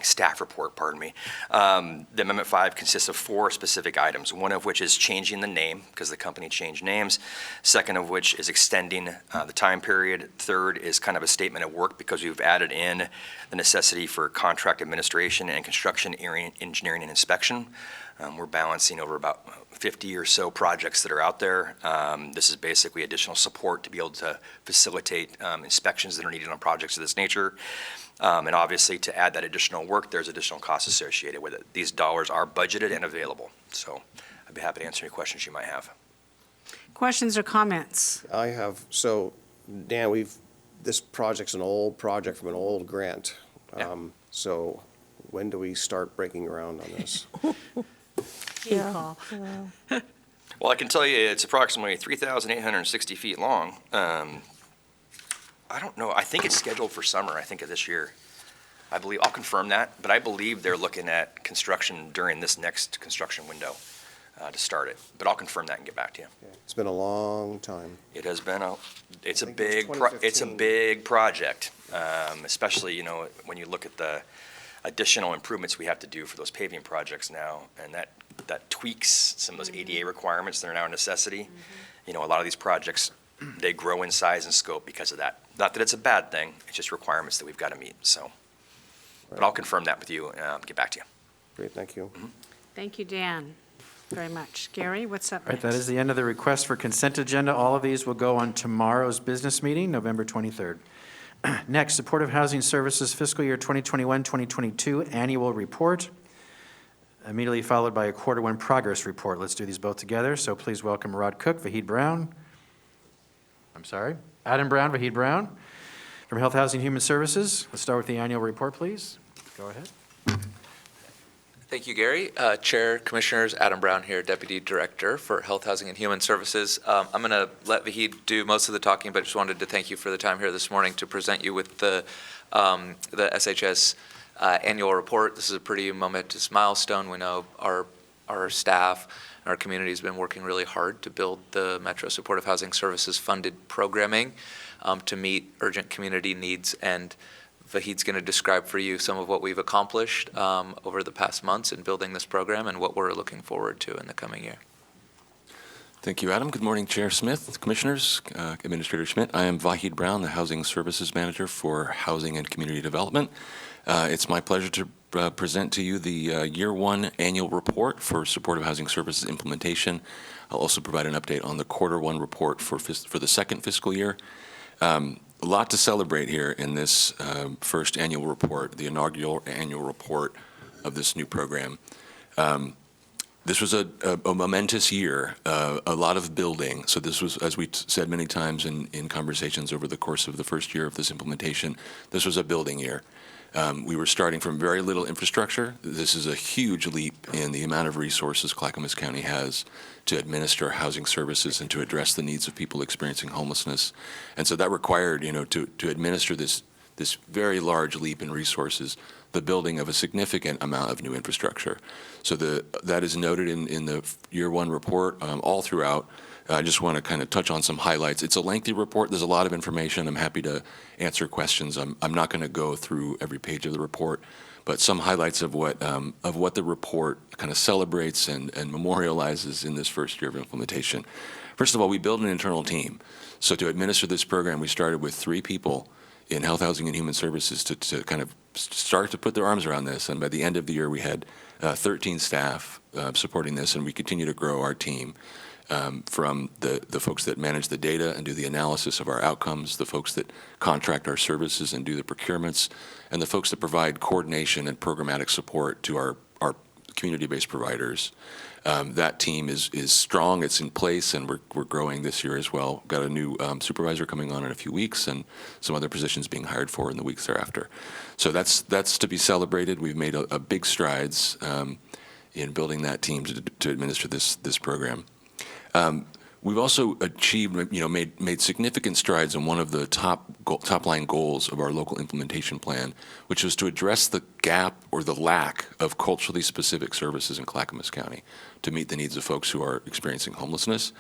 S6: staff report, pardon me, the Amendment 5 consists of 4 specific items, one of which is changing the name because the company changed names, second of which is extending the time period, third is kind of a statement of work because we've added in the necessity for contract administration and construction, engineering, and inspection. We're balancing over about 50 or so projects that are out there. This is basically additional support to be able to facilitate inspections that are needed on projects of this nature. And obviously, to add that additional work, there's additional costs associated with it. These dollars are budgeted and available. So I'd be happy to answer any questions you might have.
S1: Questions or comments?
S5: I have, so, Dan, this project's an old project from an old grant.
S6: Yeah.
S5: So when do we start breaking ground on this?
S1: You call.
S6: Well, I can tell you it's approximately 3,860 feet long. I don't know, I think it's scheduled for summer, I think of this year. I believe, I'll confirm that, but I believe they're looking at construction during this next construction window to start it. But I'll confirm that and get back to you.
S5: It's been a long time.
S6: It has been it's a
S5: I think it was
S6: big, it's a
S5: 2015.
S6: big project, especially, when you look at the additional improvements we have to do for those paving projects now, and that tweaks some of those ADA requirements that are now a necessity. A lot of these projects, they grow in size and scope because of that. Not that it's a bad thing, it's just requirements that we've got to meet, so. But I'll confirm that with you and get back to you.
S5: Great, thank you.
S1: Thank you, Dan, very much. Gary, what's up
S2: All right,
S1: next?
S2: that is the end of the request for consent agenda. All of these will go on tomorrow's business meeting, November 23rd. Next, Supportive Housing Services Fiscal Year 2021-2022 Annual Report, immediately followed by a Quarter 1 Progress Report. Let's do these both together. So please welcome Rod Cook, Vahid Brown. Adam Brown, Vahid Brown, from Health, Housing, Human Services. Let's start with the annual report, please. Go ahead.
S16: Thank you, Gary. Chair, Commissioners, Adam Brown here, Deputy Director for Health, Housing, and Human Services. I'm going to let Vahid do most of the talking, but just wanted to thank you for the time here this morning to present you with the SHS annual report. This is a pretty momentous milestone. We know our staff and our community has been working really hard to build the Metro Supportive Housing Services funded programming to meet urgent community needs and Vahid's going to describe for you some of what we've accomplished over the past months in building this program and what we're looking forward to in the coming year.
S17: Thank you, Adam. Good morning, Chair Smith, Commissioners, Administrator Schmidt. I am Vahid Brown, the Housing Services Manager for Housing and Community Development. It's my pleasure to present to you the Year 1 Annual Report for Supportive Housing Services Implementation. I'll also provide an update on the Quarter 1 report for the second fiscal year. A lot to celebrate here in this first annual report, the inaugural annual report of this new program. This was a momentous year, a lot of building. So this was, as we said many times in conversations over the course of the first year of this implementation, this was a building year. We were starting from very little infrastructure. This is a huge leap in the amount of resources Clackamas County has to administer housing services and to address the needs of people experiencing homelessness. And so that required, to administer this very large leap in resources, the building of a significant amount of new infrastructure. So that is noted in the Year 1 report all throughout. I just want to kind of touch on some highlights. It's a lengthy report. There's a lot of information. I'm happy to answer questions. I'm not going to go through every page of the report, but some highlights of what the report kind of celebrates and memorializes in this first year of implementation. First of all, we built an internal team. So to administer this program, we started with 3 people in Health, Housing, and Human Services to kind of start to put their arms around this. And by the end of the year, we had 13 staff supporting this, and we continue to grow our team from the folks that manage the data and do the analysis of our outcomes, the folks that contract our services and do the procurements, and the folks that provide coordination and programmatic support to our community-based providers. That team is strong, it's in place, and we're growing this year as well. Got a new supervisor coming on in a few weeks and some other positions being hired for in the weeks thereafter. So that's to be celebrated. We've made a big strides in building that team to administer this program. We've also achieved, made significant strides in one of the top line goals of our local implementation plan, which was to address the gap or the lack of culturally specific services in Clackamas County to meet the needs of folks who are experiencing homelessness.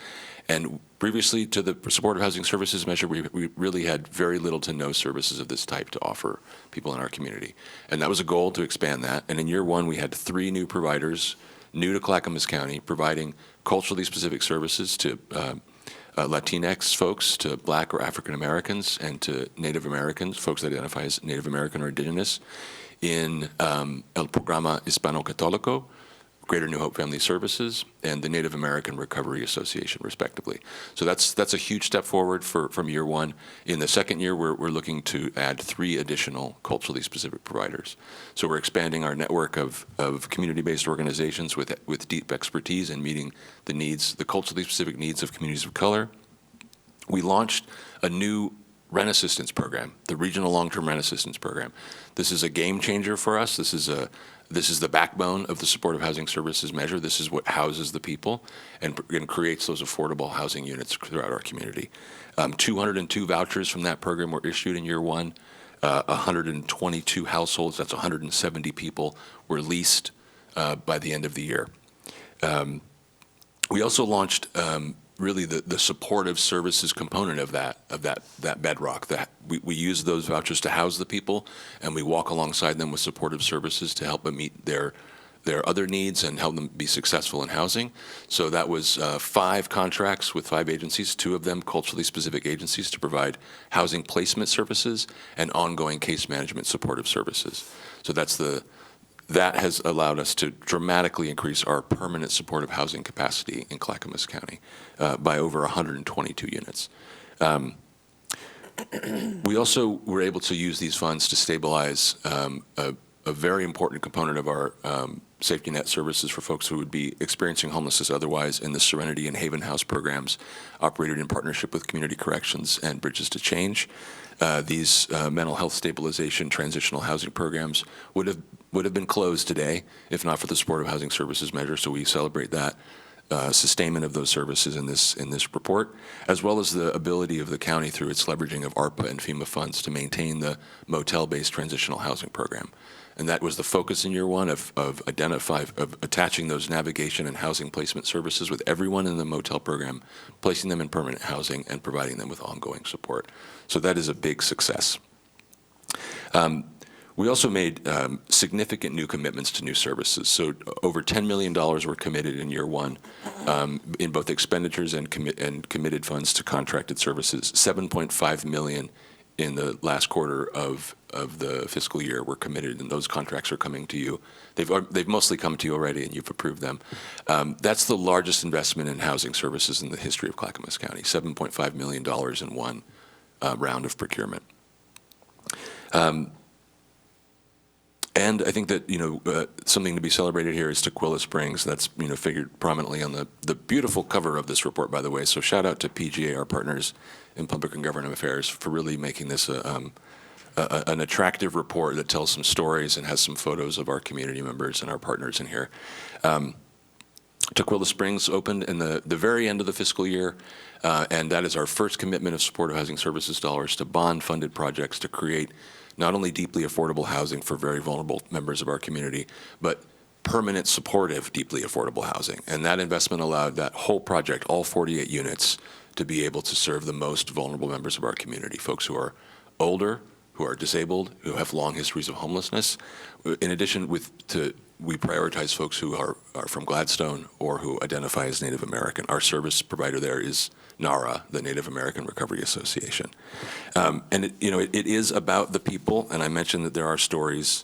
S17: And previously to the Supportive Housing Services measure, we really had very little to no services of this type to offer people in our community. And that was a goal to expand that. And in Year 1, we had 3 new providers new to Clackamas County, providing culturally specific services to Latinx folks, to Black or African Americans, and to Native Americans, folks that identify as Native American or Indigenous, in El Programa Hispano-Católico, Greater New Hope Family Services, and the Native American Recovery Association, respectively. So that's a huge step forward from Year 1. In the second year, we're looking to add 3 additional culturally specific providers. So we're expanding our network of community-based organizations with deep expertise in meeting the needs, the culturally specific needs of communities of color. We launched a new rent assistance program, the Regional Long-Term Rent Assistance Program. This is a game changer for us. This is the backbone of the Supportive Housing Services measure. This is what houses the people and creates those affordable housing units throughout our community. 202 vouchers from that program were issued in Year 1. 122 households, that's 170 people, were leased by the end of the year. We also launched really the supportive services component of that bedrock. That we use those vouchers to house the people, and we walk alongside them with supportive services to help them meet their other needs and help them be successful in housing. So that was 5 contracts with 5 agencies, 2 of them culturally specific agencies to provide housing placement services and ongoing case management supportive services. So that has allowed us to dramatically increase our permanent supportive housing capacity in Clackamas County by over 122 units. We also were able to use these funds to stabilize a very important component of our safety net services for folks who would be experiencing homelessness otherwise in the Serenity and Haven House programs operated in partnership with Community Corrections and Bridges to Change. These mental health stabilization transitional housing programs would have been closed today if not for the Supportive Housing Services measure, so we celebrate that sustainment of those services in this report, as well as the ability of the county through its leveraging of ARPA and FEMA funds to maintain the motel-based transitional housing program. And that was the focus in Year 1 of attaching those navigation and housing placement services with everyone in the motel program, placing them in permanent housing and providing them with ongoing support. So that is a big success. We also made significant new commitments to new services. So over $10 million were committed in year one in both expenditures and committed funds to contracted services. $7.5 million in the last quarter of the fiscal year were committed, and those contracts are coming to you. They've mostly come to you already, and you've approved them. That's the largest investment in housing services in the history of Clackamas County, $7.5 million in one round of procurement. And I think that, something to be celebrated here is Tukwila Springs. That's, figured prominently on the beautiful cover of this report, by the way. So shout out to PGA, our partners in Public and Government Affairs, for really making this an attractive report that tells some stories and has some photos of our community members and our partners in here. Tukwila Springs opened in the very end of the fiscal year, and that is our first commitment of supportive housing services dollars to bond-funded projects to create not only deeply affordable housing for very vulnerable members of our community, but permanent, supportive, deeply affordable housing. And that investment allowed that whole project, all 48 units, to be able to serve the most vulnerable members of our community, folks who are older, who are disabled, who have long histories of homelessness. In addition, we prioritize folks who are from Gladstone or who identify as Native American. Our service provider there is NARA, the Native American Recovery Association. And it is about the people, and I mentioned that there are stories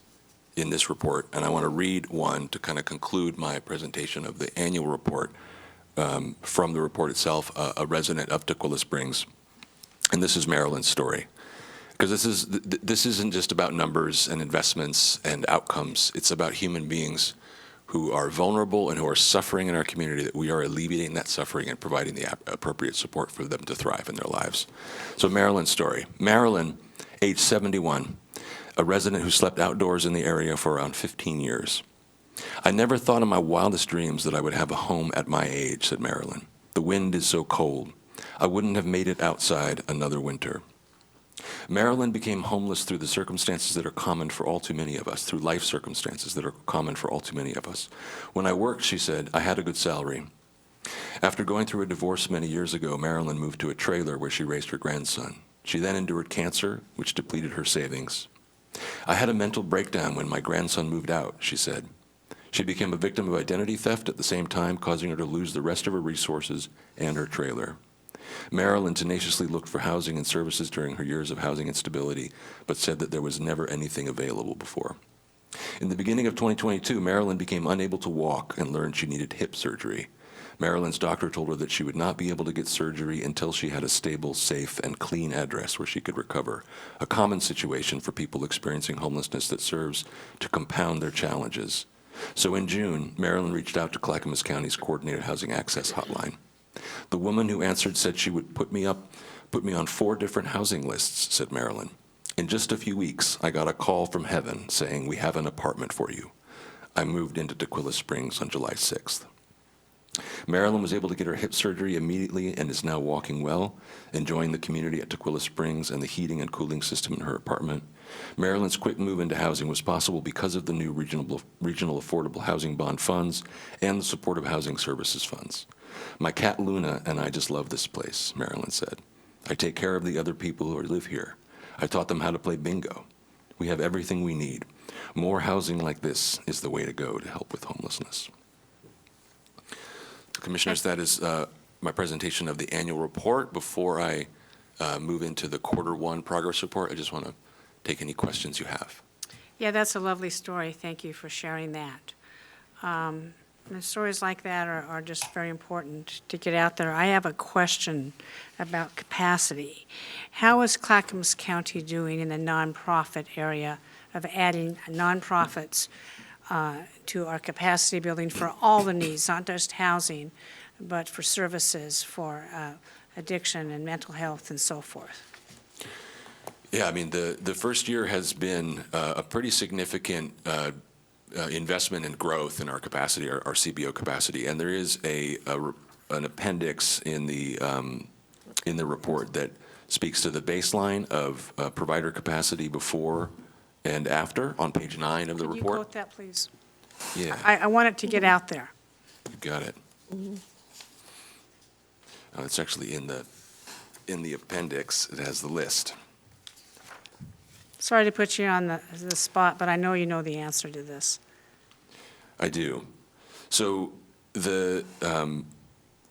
S17: in this report, and I want to read one to kind of conclude my presentation of the annual report from the report itself, a resident of Tukwila Springs. And this is Marilyn's story. Because this isn't just about numbers and investments and outcomes. It's about human beings who are vulnerable and who are suffering in our community, that we are alleviating that suffering and providing the appropriate support for them to thrive in their lives. So Marilyn's story. Marilyn, age 71, a resident who slept outdoors in the area for around 15 years. I never thought in my wildest dreams that I would have a home at my age, said Marilyn. The wind is so cold. I wouldn't have made it outside another winter. Marilyn became homeless through the circumstances that are common for all too many of us, through life circumstances that are common for all too many of us. When I worked, she said, I had a good salary. After going through a divorce many years ago, Marilyn moved to a trailer where she raised her grandson. She then endured cancer, which depleted her savings. I had a mental breakdown when my grandson moved out, she said. She became a victim of identity theft at the same time, causing her to lose the rest of her resources and her trailer. Marilyn tenaciously looked for housing and services during her years of housing instability, but said that there was never anything available before. In the beginning of 2022, Marilyn became unable to walk and learned she needed hip surgery. Marilyn's doctor told her that she would not be able to get surgery until she had a stable, safe, and clean address where she could recover, a common situation for people experiencing homelessness that serves to compound their challenges. So in June, Marilyn reached out to Clackamas County's Coordinated Housing Access Hotline. The woman who answered said she would put me on 4 different housing lists, said Marilyn. In just a few weeks, I got a call from heaven saying, we have an apartment for you. I moved into Tukwila Springs on July 6th. Marilyn was able to get her hip surgery immediately and is now walking well, enjoying the community at Tukwila Springs and the heating and cooling system in her apartment. Marilyn's quick move into housing was possible because of the new regional affordable housing bond funds and the supportive housing services funds. My cat Luna and I just love this place, Marilyn said. I take care of the other people who live here. I taught them how to play bingo. We have everything we need. More housing like this is the way to go to help with homelessness. Commissioners, that is my presentation of the annual report. Before I move into the Q1 progress report, I just want to take any questions you have.
S1: Yeah, that's a lovely story. Thank you for sharing that. And stories like that are just very important to get out there. I have a question about capacity. How is Clackamas County doing in the nonprofit area of adding nonprofits to our capacity building for all the needs, not just housing, but for services for addiction and mental health and so forth?
S17: Yeah, I mean, the first year has been a pretty significant investment in growth in our capacity, our CBO capacity, and there is an appendix in the report that speaks to the baseline of provider capacity before and after on page 9 of the report.
S1: Can you quote that, please?
S17: Yeah,
S1: I want it to get out there.
S17: you got it. It's actually in the appendix. It has the list.
S1: Sorry to put you on the spot, but I know you know the answer to this.
S17: I do. So the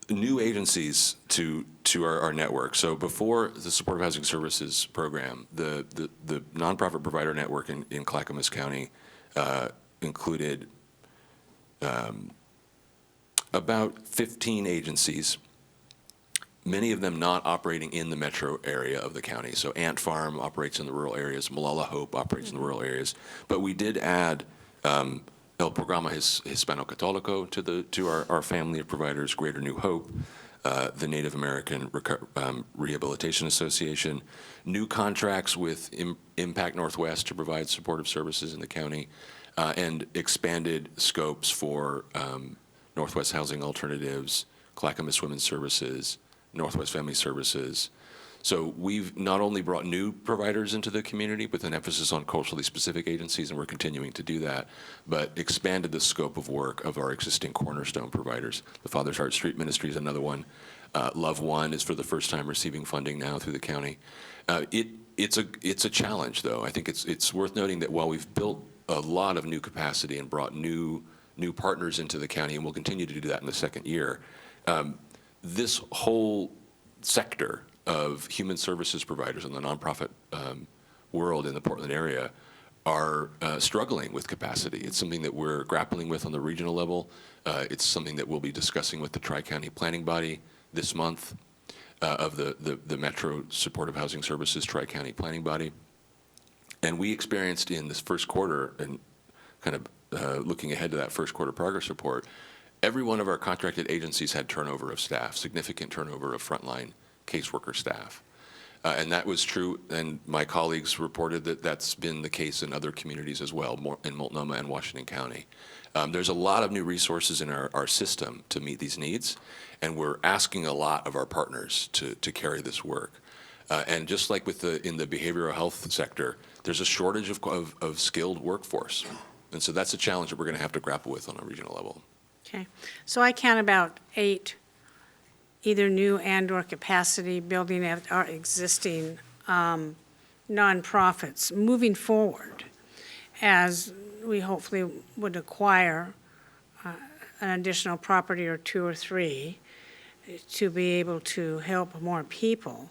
S17: new agencies to our network. So before the Supportive Housing Services Program, the nonprofit provider network in Clackamas County included about 15 agencies, many of them not operating in the metro area of the county. So Ant Farm operates in the rural areas, Malala Hope operates in the rural areas. But we did add El Programa Hispano Católico to our family of providers, Greater New Hope, the Native American Rehabilitation Association, new contracts with Impact Northwest to provide supportive services in the county, and expanded scopes for Northwest Housing Alternatives, Clackamas Women's Services, Northwest Family Services. So we've not only brought new providers into the community with an emphasis on culturally specific agencies, and we're continuing to do that, but expanded the scope of work of our existing cornerstone providers. The Father's Heart Street Ministry is another one. Love One is for the first time receiving funding now through the county. It's a challenge, though. I think it's worth noting that while we've built a lot of new capacity and brought new partners into the county, and we'll continue to do that in the second year, this whole sector of human services providers in the nonprofit world in the Portland area are struggling with capacity. It's something that we're grappling with on the regional level. It's something that we'll be discussing with the Tri-County Planning Body this month of the Metro Supportive Housing Services Tri-County Planning Body. And we experienced in this first quarter, and kind of looking ahead to that first quarter progress report, every one of our contracted agencies had turnover of staff, significant turnover of frontline caseworker staff. And that was true, and my colleagues reported that that's been the case in other communities as well, more in Multnomah and Washington County. There's a lot of new resources in our system to meet these needs, and we're asking a lot of our partners to carry this work. And just like in the behavioral health sector, there's a shortage of skilled workforce. And so that's a challenge that we're going to have to grapple with on a regional level.
S1: Okay. So I count about 8 either new and/or capacity building at our existing nonprofits moving forward, as we hopefully would acquire an additional property or 2 or 3 to be able to help more people.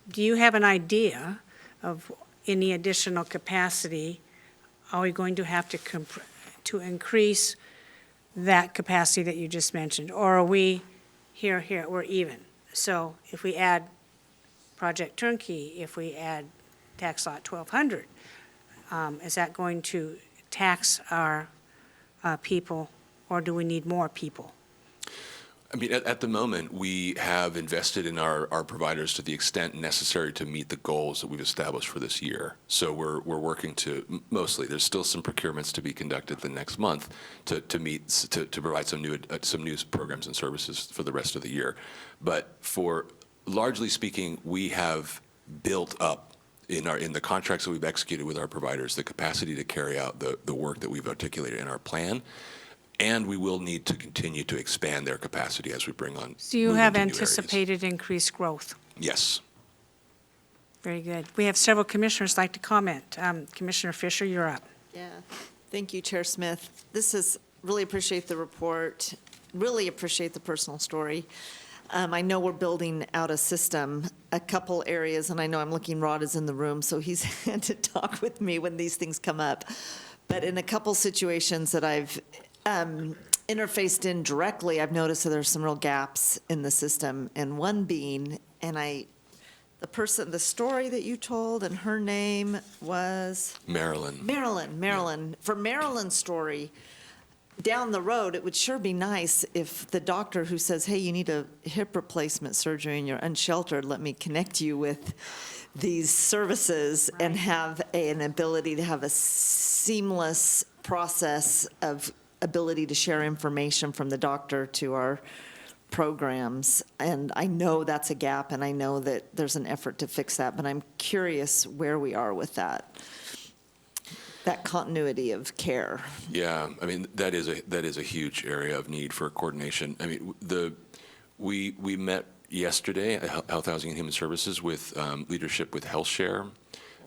S1: Do you have an idea of any additional capacity? Are we going to have to increase that capacity that you just mentioned, or are we here, we're even? So if we add Project Turnkey, if we add Tax Lot 1200, is that going to tax our people, or do we need more people?
S17: I mean, at the moment, we have invested in our providers to the extent necessary to meet the goals that we've established for this year. So we're working to, mostly, there's still some procurements to be conducted the next month to provide some new programs and services for the rest of the year. But largely speaking, we have built up in the contracts that we've executed with our providers the capacity to carry out the work that we've articulated in our plan. And we will need to continue to expand their capacity as we bring on.
S1: So you have anticipated increased growth?
S17: Yes.
S1: Very good. We have several commissioners like to comment. Commissioner Fisher, you're up.
S18: Yeah, thank you, Chair Smith. Really appreciate the report, really appreciate the personal story. I know we're building out a system, a couple areas, and I know Rod is in the room, so he's had to talk with me when these things come up. But in a couple situations that I've interfaced in directly, I've noticed that there's some real gaps in the system, and one being, the story that you told, and her name was?
S17: Marilyn.
S18: Marilyn. For Marilyn's story, down the road, it would sure be nice if the doctor who says, hey, you need a hip replacement surgery and you're unsheltered, let me connect you with these services and have an ability to have a seamless process of ability to share information from the doctor to our programs. And I know that's a gap, and I know that there's an effort to fix that, but I'm curious where we are with that continuity of care.
S17: Yeah, I mean, that is a huge area of need for coordination. I mean, we met yesterday at Health, Housing, and Human Services with leadership with HealthShare,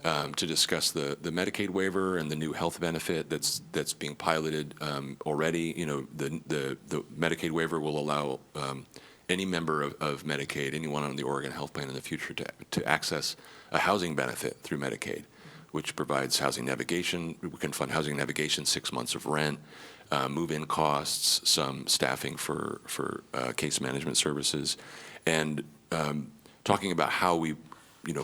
S17: to discuss the Medicaid waiver and the new health benefit that's being piloted already. You know, the Medicaid waiver will allow any member of Medicaid, anyone on the Oregon Health Plan in the future, to access a housing benefit through Medicaid, which provides housing navigation. We can fund housing navigation, 6 months of rent, move-in costs, some staffing for case management services, and talking about how we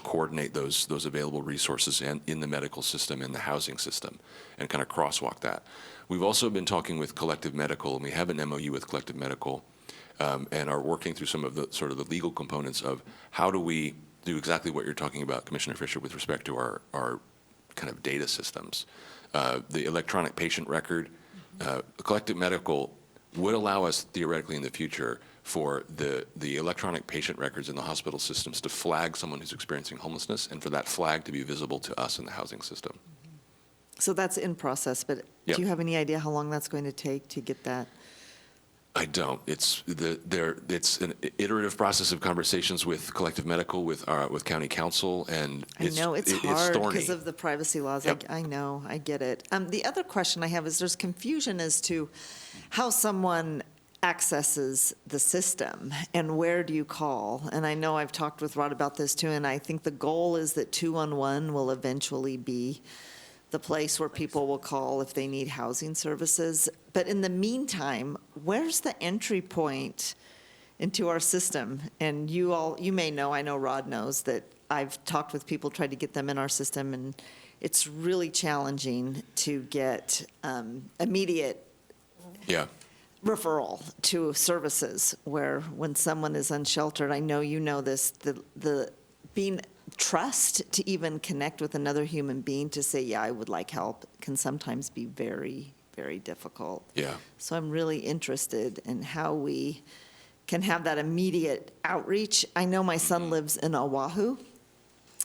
S17: coordinate those available resources in the medical system and the housing system, and kind of crosswalk that. We've also been talking with Collective Medical, and we have an MOU with Collective Medical, and are working through some of the sort of the legal components of how do we do exactly what you're talking about, Commissioner Fisher, with respect to our kind of data systems. The electronic patient record, Collective Medical would allow us theoretically in the future for the electronic patient records in the hospital systems to flag someone who's experiencing homelessness, and for that flag to be visible to us in the housing system.
S18: So that's in process, but
S17: Yep.
S18: do you have any idea how long that's going to take to get that?
S17: I don't. It's an iterative process of conversations with Collective Medical, with county council, and
S18: I know it's hard
S17: thorny.
S18: because of the privacy laws.
S17: Yep.
S18: I know, I get it. The other question I have is there's confusion as to how someone accesses the system and where do you call? And I know I've talked with Rod about this too, and I think the goal is that 211 will eventually be the place where people will call if they need housing services. But in the meantime, where's the entry point into our system? And you may know, I know Rod knows, that I've talked with people, tried to get them in our system, and it's really challenging to get immediate referral to services, where when someone is unsheltered, I know you know this, the being trust to even connect with another human being to say, yeah, I would like help, can sometimes be very, very difficult.
S17: Yeah.
S18: So I'm really interested in how we can have that immediate outreach. I know my son lives in Oahu,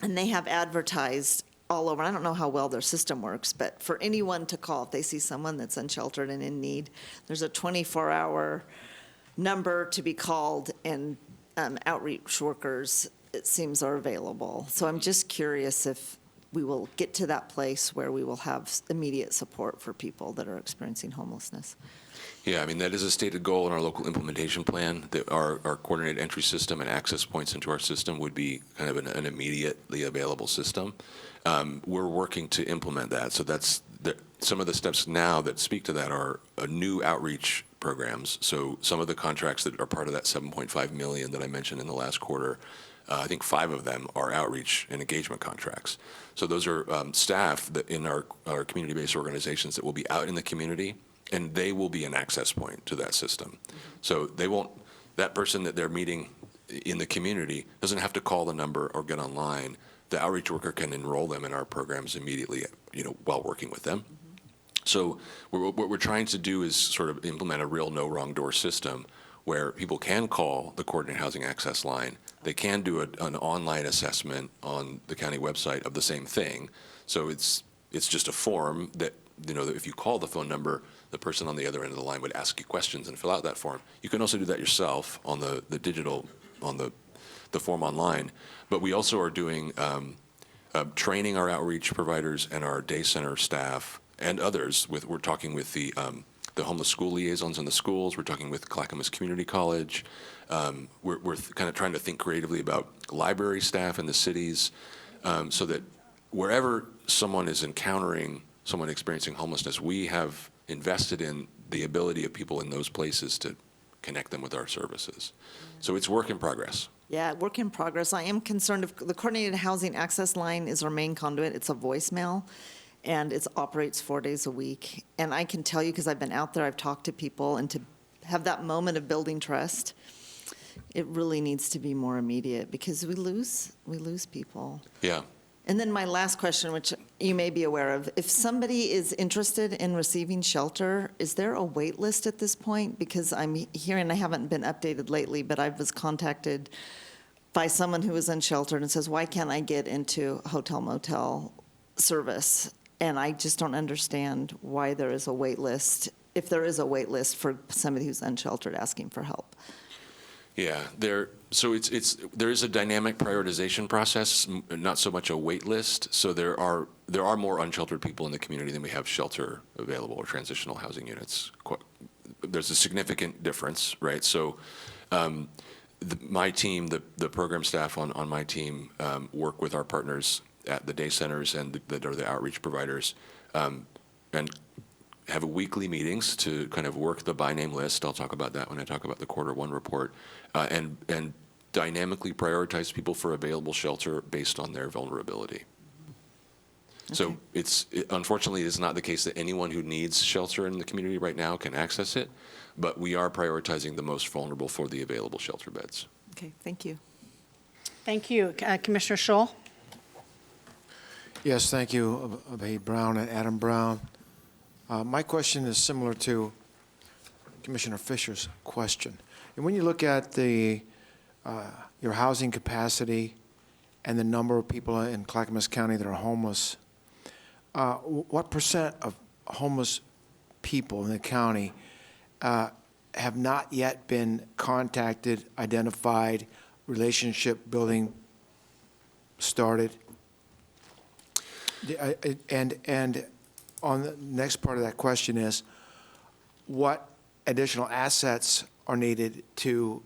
S18: and they have advertised all over. I don't know how well their system works, but for anyone to call if they see someone that's unsheltered and in need, there's a 24-hour number to be called, and outreach workers, it seems, are available. So I'm just curious if we will get to that place where we will have immediate support for people that are experiencing homelessness.
S17: Yeah, I mean, that is a stated goal in our local implementation plan, that our coordinated entry system and access points into our system would be kind of an immediately available system. We're working to implement that. So that's some of the steps now that speak to that are new outreach programs. So some of the contracts that are part of that $7.5 million that I mentioned in the last quarter, I think 5 of them are outreach and engagement contracts. So those are staff that in our community-based organizations that will be out in the community, and they will be an access point to that system. So that person that they're meeting in the community doesn't have to call the number or get online. The outreach worker can enroll them in our programs immediately, while working with them. So what we're trying to do is sort of implement a real no wrong door system where people can call the Coordinated Housing Access Line. They can do an online assessment on the county website of the same thing. So it's just a form that, that if you call the phone number, the person on the other end of the line would ask you questions and fill out that form. You can also do that yourself on the digital, on the form online. But we also are doing training our outreach providers and our day center staff and others. We're talking with the homeless school liaisons in the schools. We're talking with Clackamas Community College. We're kind of trying to think creatively about library staff in the cities, so that wherever someone is encountering someone experiencing homelessness, we have invested in the ability of people in those places to connect them with our services. So it's work in progress.
S18: Yeah, work in progress. I am concerned if the Coordinated Housing Access Line is our main conduit. It's a voicemail, and it operates 4 days a week. And I can tell you, because I've been out there, I've talked to people, and to have that moment of building trust, it really needs to be more immediate, because we lose people.
S17: Yeah.
S18: And then my last question, which you may be aware of, if somebody is interested in receiving shelter, is there a wait list at this point? Because I'm hearing, I haven't been updated lately, but I was contacted by someone who is unsheltered and says, why can't I get into hotel motel service? And I just don't understand why there is a wait list, if there is a wait list for somebody who's unsheltered asking for help.
S17: Yeah, there is a dynamic prioritization process, not so much a wait list. So there are more unsheltered people in the community than we have shelter available or transitional housing units. There's a significant difference, right? So my team, the program staff on my team, work with our partners at the day centers and the outreach providers, and have weekly meetings to kind of work the by name list. I'll talk about that when I talk about the Q1 report, and dynamically prioritize people for available shelter based on their vulnerability. So unfortunately, it's not the case that anyone who needs shelter in the community right now can access it, but we are prioritizing the most vulnerable for the available shelter beds.
S18: Okay, thank you.
S1: Thank you. Commissioner Scholl?
S7: Yes, thank you, Vahid Brown and Adam Brown. My question is similar to Commissioner Fisher's question. And when you look at your housing capacity and the number of people in Clackamas County that are homeless, what percent of homeless people in the county have not yet been contacted, identified, relationship building started? And on the next part of that question is, what additional assets are needed to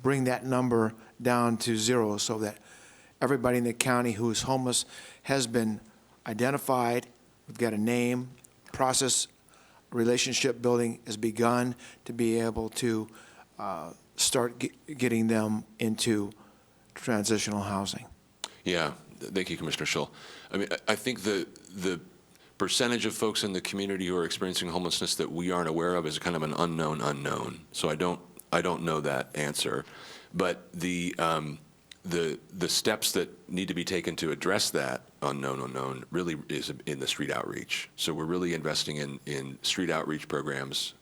S7: bring that number down to zero so that everybody in the county who is homeless has been identified, we've got a name, process, relationship building has begun to be able to start getting them into transitional housing?
S17: Yeah, thank you, Commissioner Schull. I mean, I think the percentage of folks in the community who are experiencing homelessness that we aren't aware of is kind of an unknown. So I don't know that answer, but the steps that need to be taken to address that unknown really is in the street outreach. So we're really investing in street outreach programs.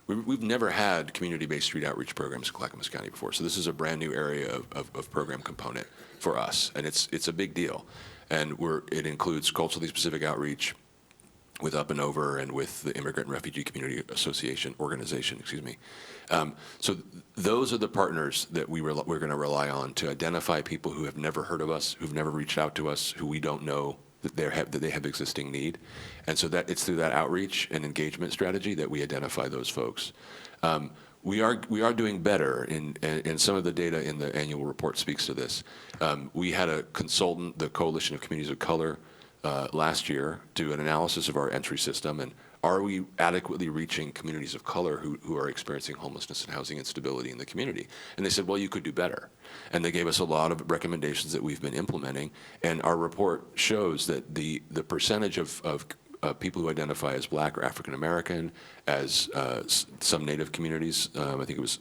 S17: We've never had community-based street outreach programs in Clackamas County before, so this is a brand new area of program component for us, and it's a big deal. And it includes culturally specific outreach with Up and Over and with the Immigrant and Refugee Community Organization, excuse me. So those are the partners that we're going to rely on to identify people who have never heard of us, who've never reached out to us, who we don't know that they have existing need. And so that it's through that outreach and engagement strategy that we identify those folks. We are doing better, and some of the data in the annual report speaks to this. We had a consultant, the Coalition of Communities of Color, last year do an analysis of our entry system, and are we adequately reaching communities of color who are experiencing homelessness and housing instability in the community? And they said, well, you could do better. And they gave us a lot of recommendations that we've been implementing, and our report shows that the percentage of people who identify as Black or African American, as some Native communities, I think it was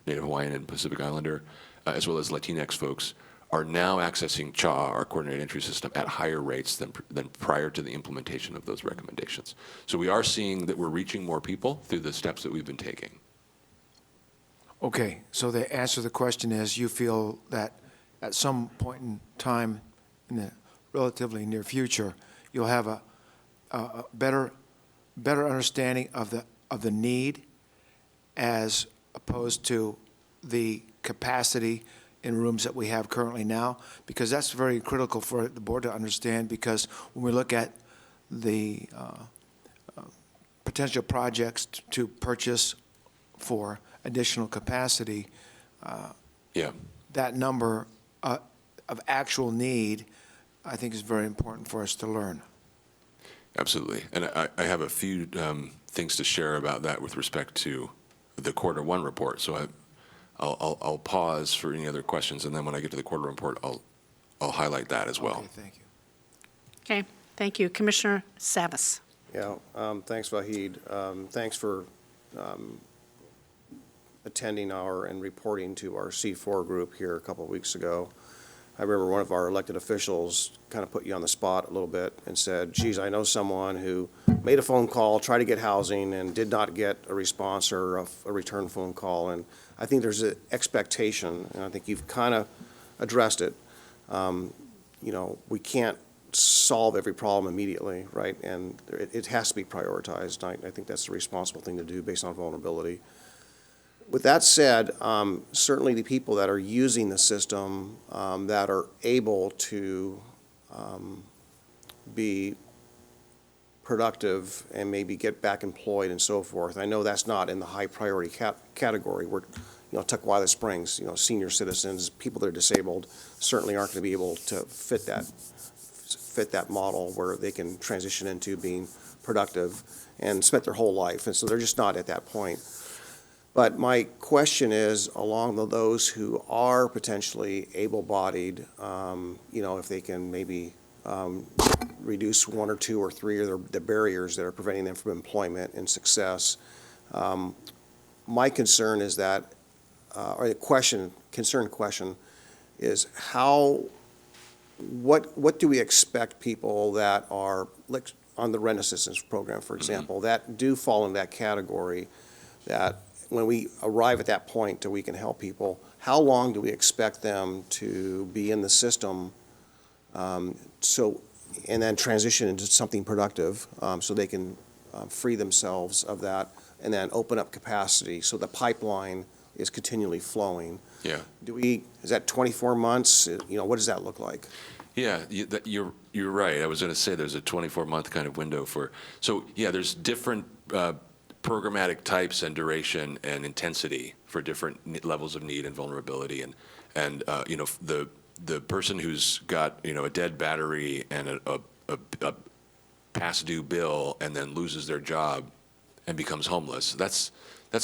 S17: Native Hawaiian and Pacific Islander, as well as Latinx folks, are now accessing CHA, our coordinated entry system, at higher rates than prior to the implementation of those recommendations. So we are seeing that we're reaching more people through the steps that we've been taking.
S7: Okay, so the answer to the question is you feel that at some point in time in the relatively near future, you'll have a better understanding of the need as opposed to the capacity in rooms that we have currently now, because that's very critical for the board to understand, because when we look at the potential projects to purchase for additional capacity, that number of actual need, I think, is very important for us to learn.
S17: Absolutely. And I have a few things to share about that with respect to the Q1 report. So I'll pause for any other questions, and then when I get to the Q1 report, I'll highlight that as well.
S7: Okay, thank you.
S1: Okay, thank you. Commissioner Savas.
S5: Yeah, thanks, Vahid. Thanks for attending and reporting to our C4 group here a couple of weeks ago. I remember one of our elected officials kind of put you on the spot a little bit and said, geez, I know someone who made a phone call, tried to get housing, and did not get a response or a return phone call. And I think there's an expectation, and I think you've kind of addressed it. We can't solve every problem immediately, right? And it has to be prioritized. I think that's the responsible thing to do based on vulnerability. With that said, certainly the people that are using the system, that are able to be productive and maybe get back employed and so forth, I know that's not in the high priority category. We're, Tukwila Springs, senior citizens, people that are disabled certainly aren't going to be able to fit that model where they can transition into being productive and spent their whole life, and so they're just not at that point. But my question is, along those who are potentially able-bodied, if they can maybe reduce one or two or three of the barriers that are preventing them from employment and success. My concern is that, or the concern question is what do we expect people that are, like on the rent assistance program, for example, that do fall in that category, that when we arrive at that point that we can help people, how long do we expect them to be in the system and then transition into something productive so they can free themselves of that and then open up capacity so the pipeline is continually flowing?
S17: Yeah.
S5: Is that 24 months? What does that look like?
S17: Yeah, you're right. I was going to say there's a 24-month kind of window there's different programmatic types and duration and intensity for different levels of need and vulnerability, and the person who's got a dead battery and a past due bill and then loses their job and becomes homeless. That's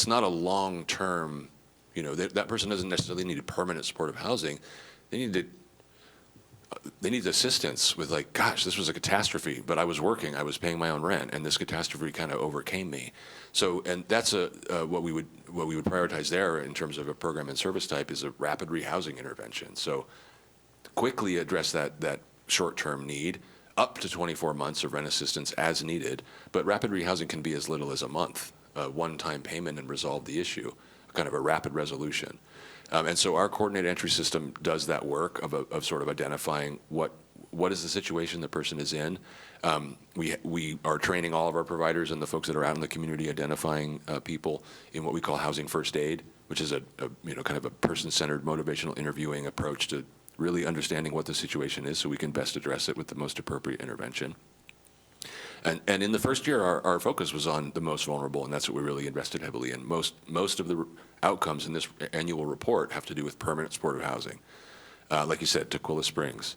S17: not a long term. That person doesn't necessarily need permanent supportive housing. They need assistance with, like, gosh, this was a catastrophe, but I was working, I was paying my own rent, and this catastrophe kind of overcame me. So, and that's what we would prioritize there in terms of a program and service type is a rapid rehousing intervention. So, quickly address that short-term need, up to 24 months of rent assistance as needed, but rapid rehousing can be as little as a month, one-time payment, and resolve the issue, kind of a rapid resolution. And so our coordinated entry system does that work of sort of identifying what is the situation the person is in. We are training all of our providers and the folks that are out in the community identifying people in what we call housing first aid, which is a kind of a person-centered motivational interviewing approach to really understanding what the situation is so we can best address it with the most appropriate intervention. And in the first year, our focus was on the most vulnerable, and that's what we really invested heavily in. Most of the outcomes in this annual report have to do with permanent supportive housing, like you said, Tukwila Springs.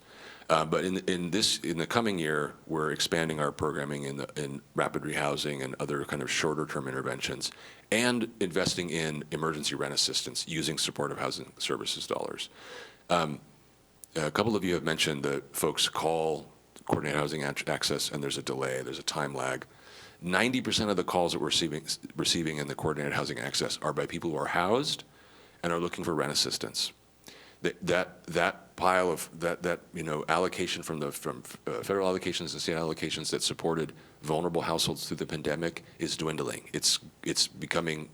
S17: But in the coming year, we're expanding our programming in rapid rehousing and other kind of shorter-term interventions, and investing in emergency rent assistance using supportive housing services dollars. A couple of you have mentioned that folks call coordinated housing access, and there's a delay, there's a time lag. 90% of the calls that we're receiving in the coordinated housing access are by people who are housed and are looking for rent assistance. That pile of allocation from federal allocations and state allocations that supported vulnerable households through the pandemic is dwindling. It's becoming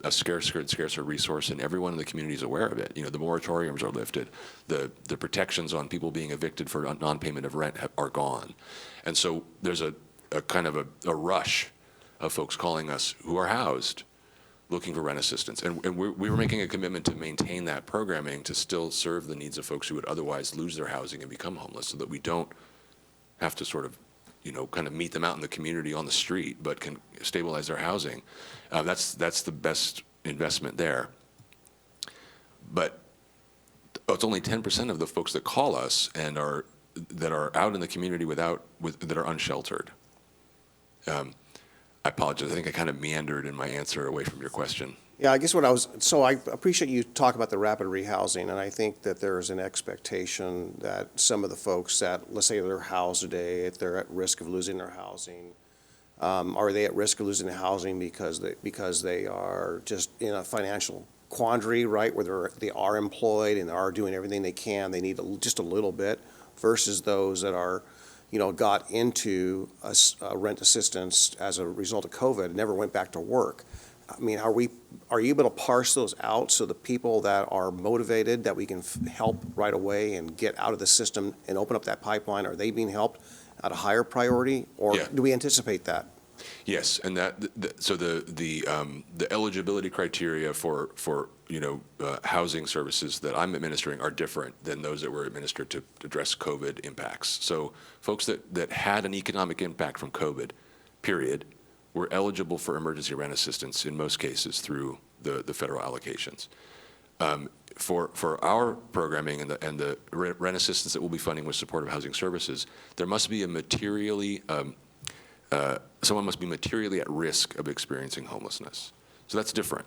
S17: a scarcer resource, and everyone in the community is aware of it. The moratoriums are lifted, the protections on people being evicted for non-payment of rent are gone, and so there's a kind of a rush of folks calling us who are housed, looking for rent assistance, and we were making a commitment to maintain that programming to still serve the needs of folks who would otherwise lose their housing and become homeless, so that we don't have to sort of kind of meet them out in the community on the street, but can stabilize their housing. That's the best investment there. But it's only 10% of the folks that call us and that are out in the community that are unsheltered. I apologize. I think I kind of meandered in my answer away from your question.
S5: Yeah, I guess I appreciate you talk about the rapid rehousing, and I think that there's an expectation that some of the folks that, let's say they're housed today, if they're at risk of losing their housing, are they at risk of losing their housing because they are just in a financial quandary, right, where they are employed and they are doing everything they can, they need just a little bit, versus those that are, got into a rent assistance as a result of COVID and never went back to work. I mean, are you able to parse those out so the people that are motivated, that we can help right away and get out of the system and open up that pipeline, are they being helped at a higher priority, or do we anticipate that?
S17: Yes, and so the eligibility criteria for housing services that I'm administering are different than those that were administered to address COVID impacts. So folks that had an economic impact from COVID, period, were eligible for emergency rent assistance in most cases through the federal allocations. For our programming and the rent assistance that we'll be funding with supportive housing services, there must be someone must be materially at risk of experiencing homelessness. So that's different.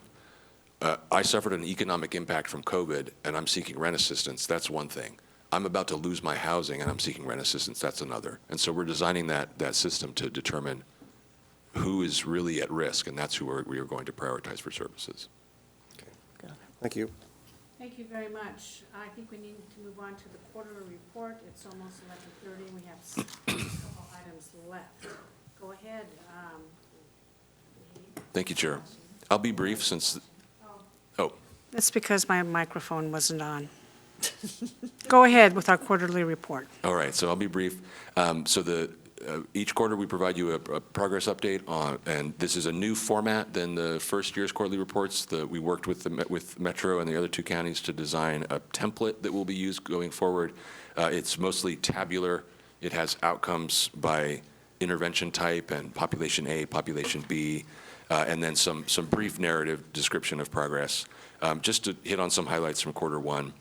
S17: I suffered an economic impact from COVID and I'm seeking rent assistance. That's one thing. I'm about to lose my housing and I'm seeking rent assistance. That's another. And so we're designing that system to determine who is really at risk, and that's who we are going to prioritize for services.
S5: Thank you.
S1: Thank you very much. I think we need to move on to the quarterly report. It's almost 11:30, and we have a couple items left. Go ahead.
S17: Thank you, Chair. I'll be brief since,
S1: That's because my microphone wasn't on. Go ahead with our quarterly report.
S17: all right, so I'll be brief. Each quarter we provide you a progress update on, and this is a new format than the first year's quarterly reports. We worked with Metro and the other two counties to design a template that will be used going forward. It's mostly tabular. It has outcomes by intervention type and population A, population B, and then some brief narrative description of progress. Just to hit on some highlights from quarter one.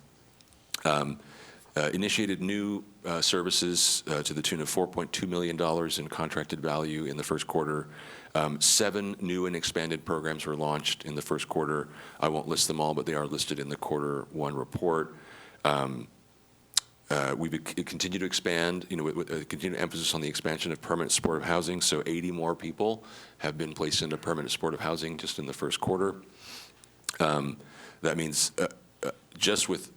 S17: Initiated new services to the tune of $4.2 million in contracted value in the first quarter. 7 new and expanded programs were launched in the first quarter. I won't list them all, but they are listed in the quarter one report. We continue to expand, with a continued emphasis on the expansion of permanent supportive housing. So 80 more people have been placed into permanent supportive housing just in the first quarter. That means just with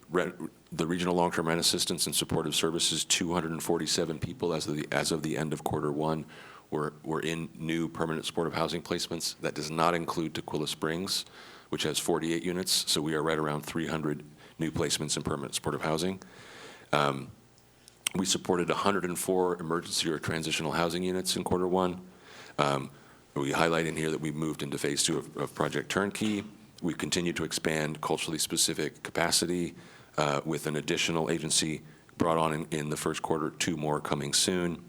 S17: the regional long-term rent assistance and supportive services, 247 people as of the end of quarter one were in new permanent supportive housing placements. That does not include Tequila Springs, which has 48 units. So we are right around 300 new placements in permanent supportive housing. We supported 104 emergency or transitional housing units in quarter one. We highlight in here that we moved into phase 2 of Project Turnkey. We continue to expand culturally specific capacity with an additional agency brought on in the first quarter, 2 more coming soon.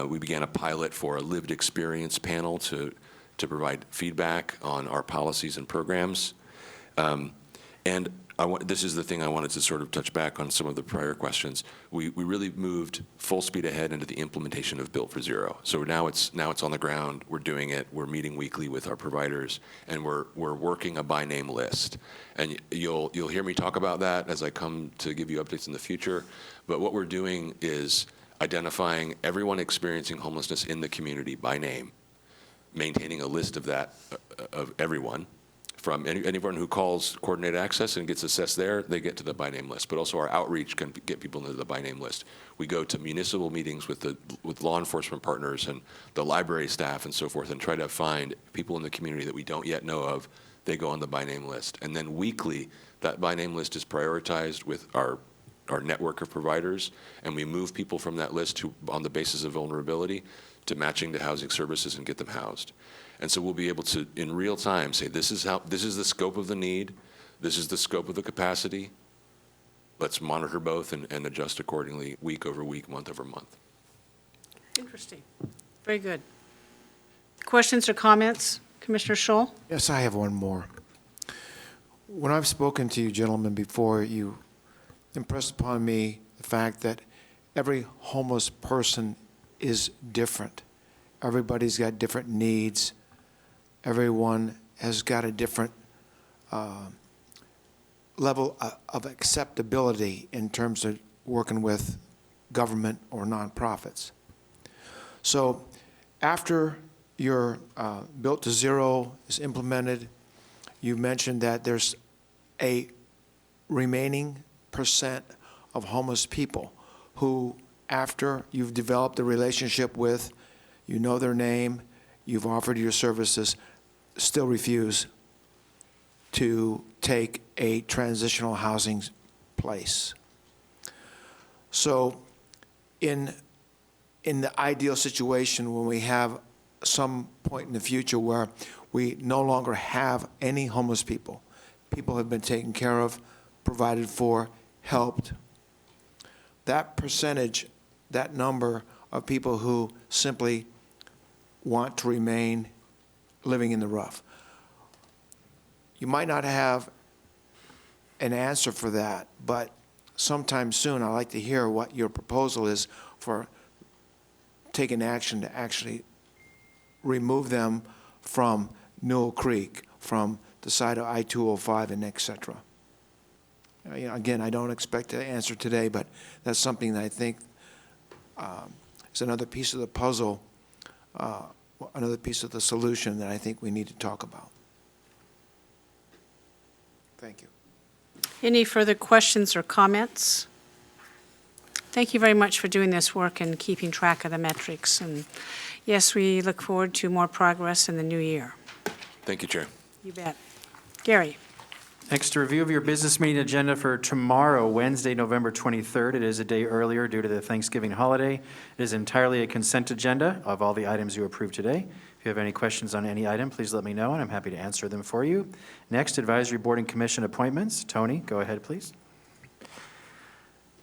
S17: We began a pilot for a lived experience panel to provide feedback on our policies and programs. And this is the thing I wanted to sort of touch back on some of the prior questions. We really moved full speed ahead into the implementation of Built for Zero. So now it's on the ground. We're doing it. We're meeting weekly with our providers, and we're working a by name list. And you'll hear me talk about that as I come to give you updates in the future. But what we're doing is identifying everyone experiencing homelessness in the community by name, maintaining a list of that of everyone. From anyone who calls coordinated access and gets assessed there, they get to the by name list. But also our outreach can get people into the by name list. We go to municipal meetings with law enforcement partners and the library staff and so forth, and try to find people in the community that we don't yet know of. They go on the by name list, and then weekly that by name list is prioritized with our network of providers, and we move people from that list on the basis of vulnerability to matching to housing services and get them housed. And so we'll be able to, in real time, say, this is the scope of the need, this is the scope of the capacity. Let's monitor both and adjust accordingly, week over week, month over month.
S1: Interesting. Very good. Questions or comments? Commissioner Scholl?
S7: Yes, I have one more. When I've spoken to you gentlemen before, you impressed upon me the fact that every homeless person is different. Everybody's got different needs. Everyone has got a different level of acceptability in terms of working with government or nonprofits. So after your Built to Zero is implemented, you mentioned that there's a remaining % of homeless people who, after you've developed a relationship with, you know their name, you've offered your services, still refuse to take a transitional housing place. So in the ideal situation, when we have some point in the future where we no longer have any homeless people. People have been taken care of, provided for, helped. That percentage, that number of people who simply want to remain living in the rough. You might not have an answer for that, but sometime soon, I'd like to hear what your proposal is for taking action to actually remove them from Newell Creek, from the side of I-205 and et cetera. Again, I don't expect an answer today, but that's something that I think is another piece of the puzzle, another piece of the solution that I think we need to talk about. Thank you.
S1: Any further questions or comments? Thank you very much for doing this work and keeping track of the metrics. And yes, we look forward to more progress in the new year.
S17: Thank you, Chair.
S1: You bet. Gary.
S2: Next, a review of your business meeting agenda for tomorrow, Wednesday, November 23rd. It is a day earlier due to the Thanksgiving holiday. It is entirely a consent agenda of all the items you approved today. If you have any questions on any item, please let me know, and I'm happy to answer them for you. Next, Advisory Board and Commission appointments. Tony, go ahead, please.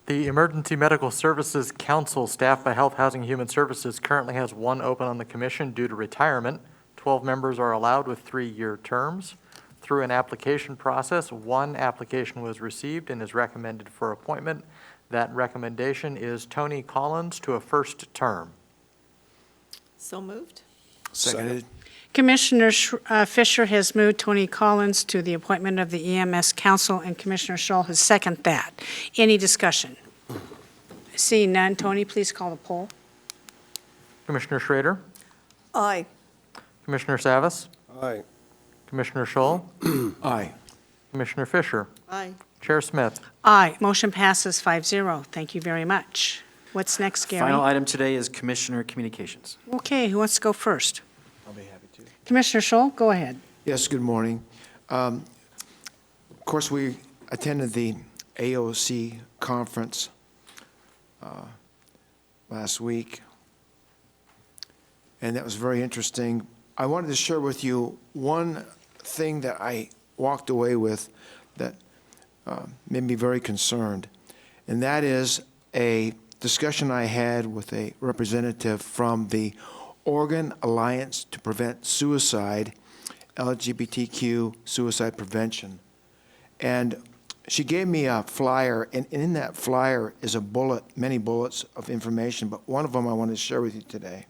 S3: The Emergency Medical Services Council, staffed by Health, Housing, and Human Services, currently has one open on the commission due to retirement. 12 members are allowed with 3-year terms. Through an application process, one application was received and is recommended for appointment. That recommendation is Tony Collins to a first term.
S18: So moved.
S7: Seconded.
S1: Commissioner Fisher has moved Tony Collins to the appointment of the EMS Council, and Commissioner Schull has seconded that. Any discussion? Seeing none, Tony, please call the poll.
S3: Commissioner Schrader?
S14: Aye.
S3: Commissioner Savas?
S5: Aye.
S3: Commissioner Schull?
S7: Aye.
S3: Commissioner Fisher?
S18: Aye.
S3: Chair Smith?
S1: Aye. Motion passes 5-0. Thank you very much. What's next, Gary?
S2: Final item today is Commissioner Communications.
S1: Okay, who wants to go first?
S7: I'll be happy to.
S1: Commissioner Schull, go ahead.
S7: Yes, good morning. Of course, we attended the AOC conference last week, and that was very interesting. I wanted to share with you one thing that I walked away with that made me very concerned, and that is a discussion I had with a representative from the Oregon Alliance to Prevent Suicide, LGBTQ suicide prevention. And she gave me a flyer, and in that flyer is a bullet, many bullets of information, but one of them I want to share with you today.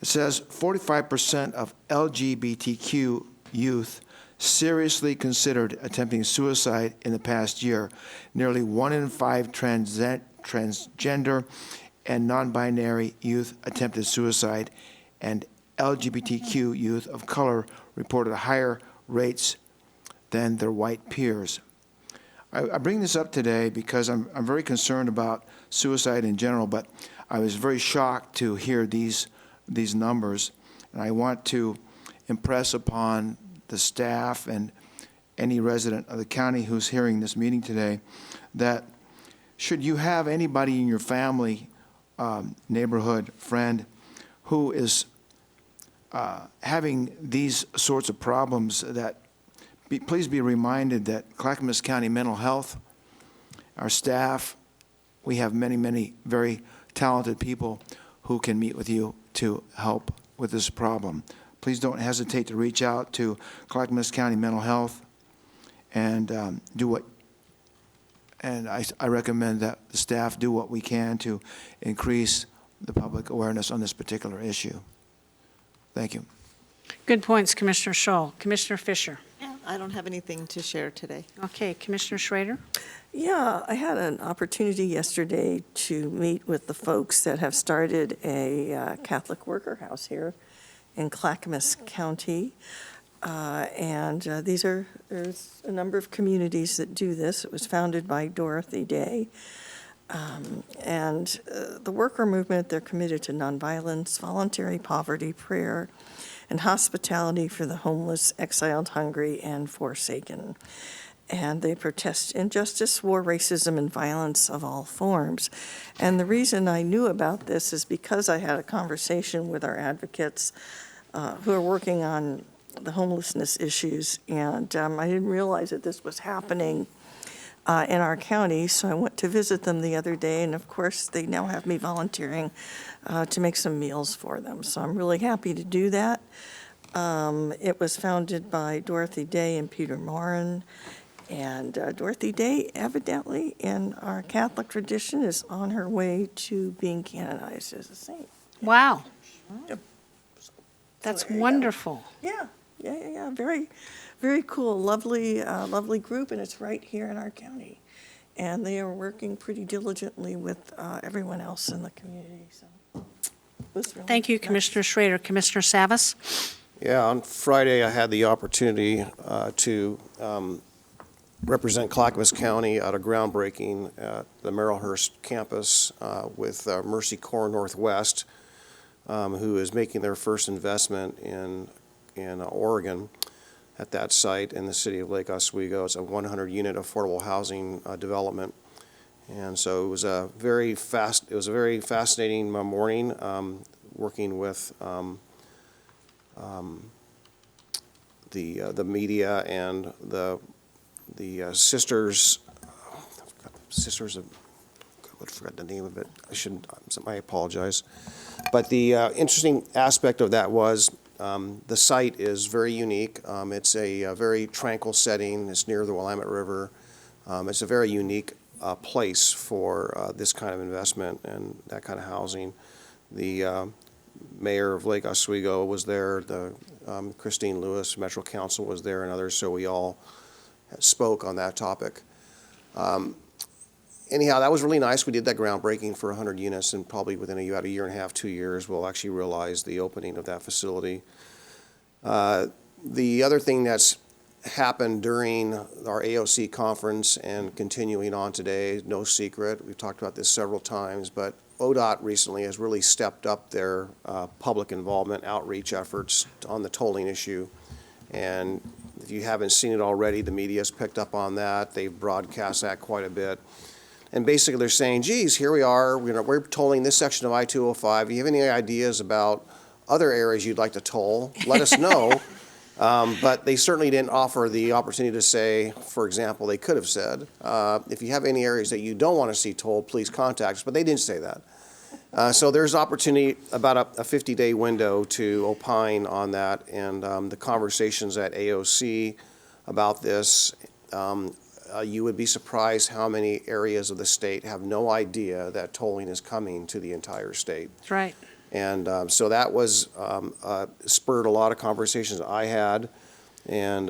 S7: It says 45% of LGBTQ youth seriously considered attempting suicide in the past year. Nearly 1 in 5 transgender and non-binary youth attempted suicide, and LGBTQ youth of color reported higher rates than their white peers. I bring this up today because I'm very concerned about suicide in general, but I was very shocked to hear these numbers, and I want to impress upon the staff and any resident of the county who's hearing this meeting today that should you have anybody in your family, neighborhood, friend who is having these sorts of problems, that please be reminded that Clackamas County Mental Health, our staff, we have many, many very talented people who can meet with you to help with this problem. Please don't hesitate to reach out to Clackamas County Mental Health and I recommend that the staff do what we can to increase the public awareness on this particular issue. Thank you.
S1: Good points, Commissioner Schull. Commissioner Fisher.
S18: Yeah, I don't have anything to share today.
S1: Okay, Commissioner Schrader.
S14: Yeah, I had an opportunity yesterday to meet with the folks that have started a Catholic worker house here in Clackamas County. There's a number of communities that do this. It was founded by Dorothy Day. The worker movement, they're committed to nonviolence, voluntary poverty, prayer, and hospitality for the homeless, exiled, hungry, and forsaken. and they protest injustice, war, racism, and violence of all forms. And the reason I knew about this is because I had a conversation with our advocates who are working on the homelessness issues, and I didn't realize that this was happening in our county, so I went to visit them the other day, and of course, they now have me volunteering to make some meals for them, so I'm really happy to do that. It was founded by Dorothy Day and Peter Morin, and Dorothy Day, evidently, in our Catholic tradition, is on her way to being canonized as a saint.
S1: Wow.
S14: Yep.
S1: That's
S14: there you go.
S1: wonderful.
S14: Yeah. Very, very cool, lovely, lovely group, and it's right here in our county. And they are working pretty diligently with everyone else in the community, so. it was really
S1: Thank you,
S14: nice.
S1: Commissioner Schrader. Commissioner Savas?
S5: Yeah, on Friday, I had the opportunity to represent Clackamas County at a groundbreaking at the Merrillhurst campus with Mercy Corps Northwest, who is making their first investment in Oregon at that site in the city of Lake Oswego. It's a 100-unit affordable housing development. And so it was a very fascinating morning working with the media and the sisters of, I forgot the name of it. I apologize. But the interesting aspect of that was the site is very unique. It's a very tranquil setting. It's near the Willamette River. It's a very unique place for this kind of investment and that kind of housing. The mayor of Lake Oswego was there. The Christine Lewis, Metro Council was there, and others. So we all spoke on that topic. Anyhow, that was really nice. We did that groundbreaking for 100 units, and probably within about a year and a half, 2 years, we'll actually realize the opening of that facility. The other thing that's happened during our AOC conference and continuing on today, no secret, we've talked about this several times, but ODOT recently has really stepped up their public involvement outreach efforts on the tolling issue. And if you haven't seen it already, the media's picked up on that. They've broadcast that quite a bit. And basically they're saying, geez, here we are, we're tolling this section of I-205. If you have any ideas about other areas you'd like to toll, let us know. But they certainly didn't offer the opportunity to say, for example, they could have said, if you have any areas that you don't want to see tolled, please contact us. But they didn't say that. So there's opportunity, about a 50-day window to opine on that. And the conversations at AOC about this, you would be surprised how many areas of the state have no idea that tolling is coming to the entire state.
S1: That's right.
S5: And so that was spurred a lot of conversations I had, and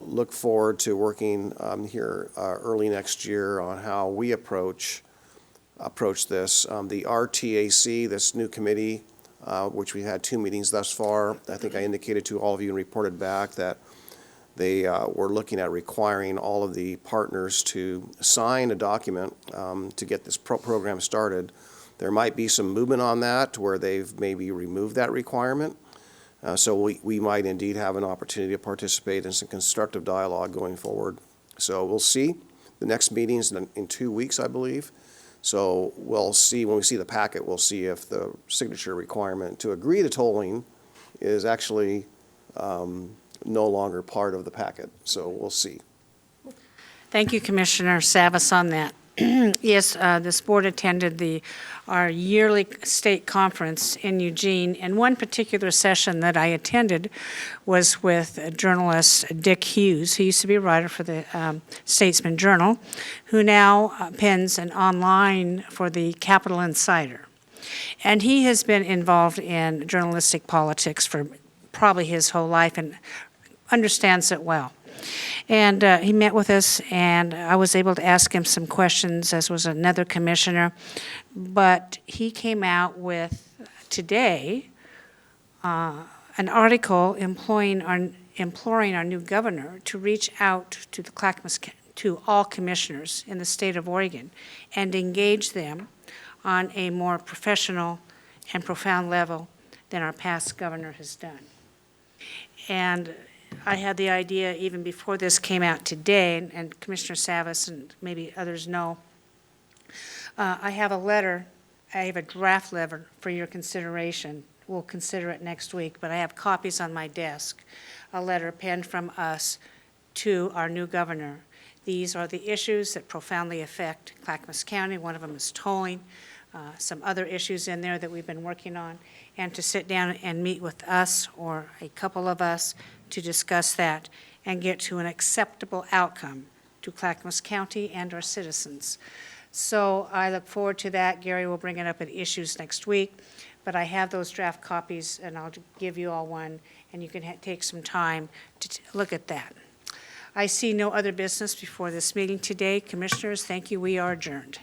S5: look forward to working here early next year on how we approach this. The RTAC, this new committee, which we had 2 meetings thus far, I think I indicated to all of you and reported back that they were looking at requiring all of the partners to sign a document to get this program started. There might be some movement on that where they've maybe removed that requirement. So we might indeed have an opportunity to participate in some constructive dialogue going forward. So we'll see. The next meeting's in 2 weeks, I believe. So we'll see, when we see the packet, we'll see if the signature requirement to agree to tolling is actually no longer part of the packet. So we'll see.
S1: Thank you, Commissioner Savas, on that. Yes, this board attended our yearly state conference in Eugene, and one particular session that I attended was with journalist Dick Hughes, who used to be a writer for the Statesman Journal, who now pens an online for the Capital Insider. And he has been involved in journalistic politics for probably his whole life and understands it well. And he met with us, and I was able to ask him some questions, as was another commissioner. But he came out with, today, an article imploring our new governor to reach out to the Clackamas, to all commissioners in the state of Oregon and engage them on a more professional and profound level than our past governor has done. And I had the idea even before this came out today, and Commissioner Savas and maybe others know, I have a draft letter for your consideration. We'll consider it next week, but I have copies on my desk, a letter penned from us to our new governor. These are the issues that profoundly affect Clackamas County. One of them is tolling, some other issues in there that we've been working on, and to sit down and meet with us or a couple of us to discuss that and get to an acceptable outcome to Clackamas County and our citizens. So I look forward to that. Gary will bring it up at issues next week, but I have those draft copies, and I'll give you all one, and you can take some time to look at that. I see no other business before this meeting today. Commissioners, thank you. We are adjourned.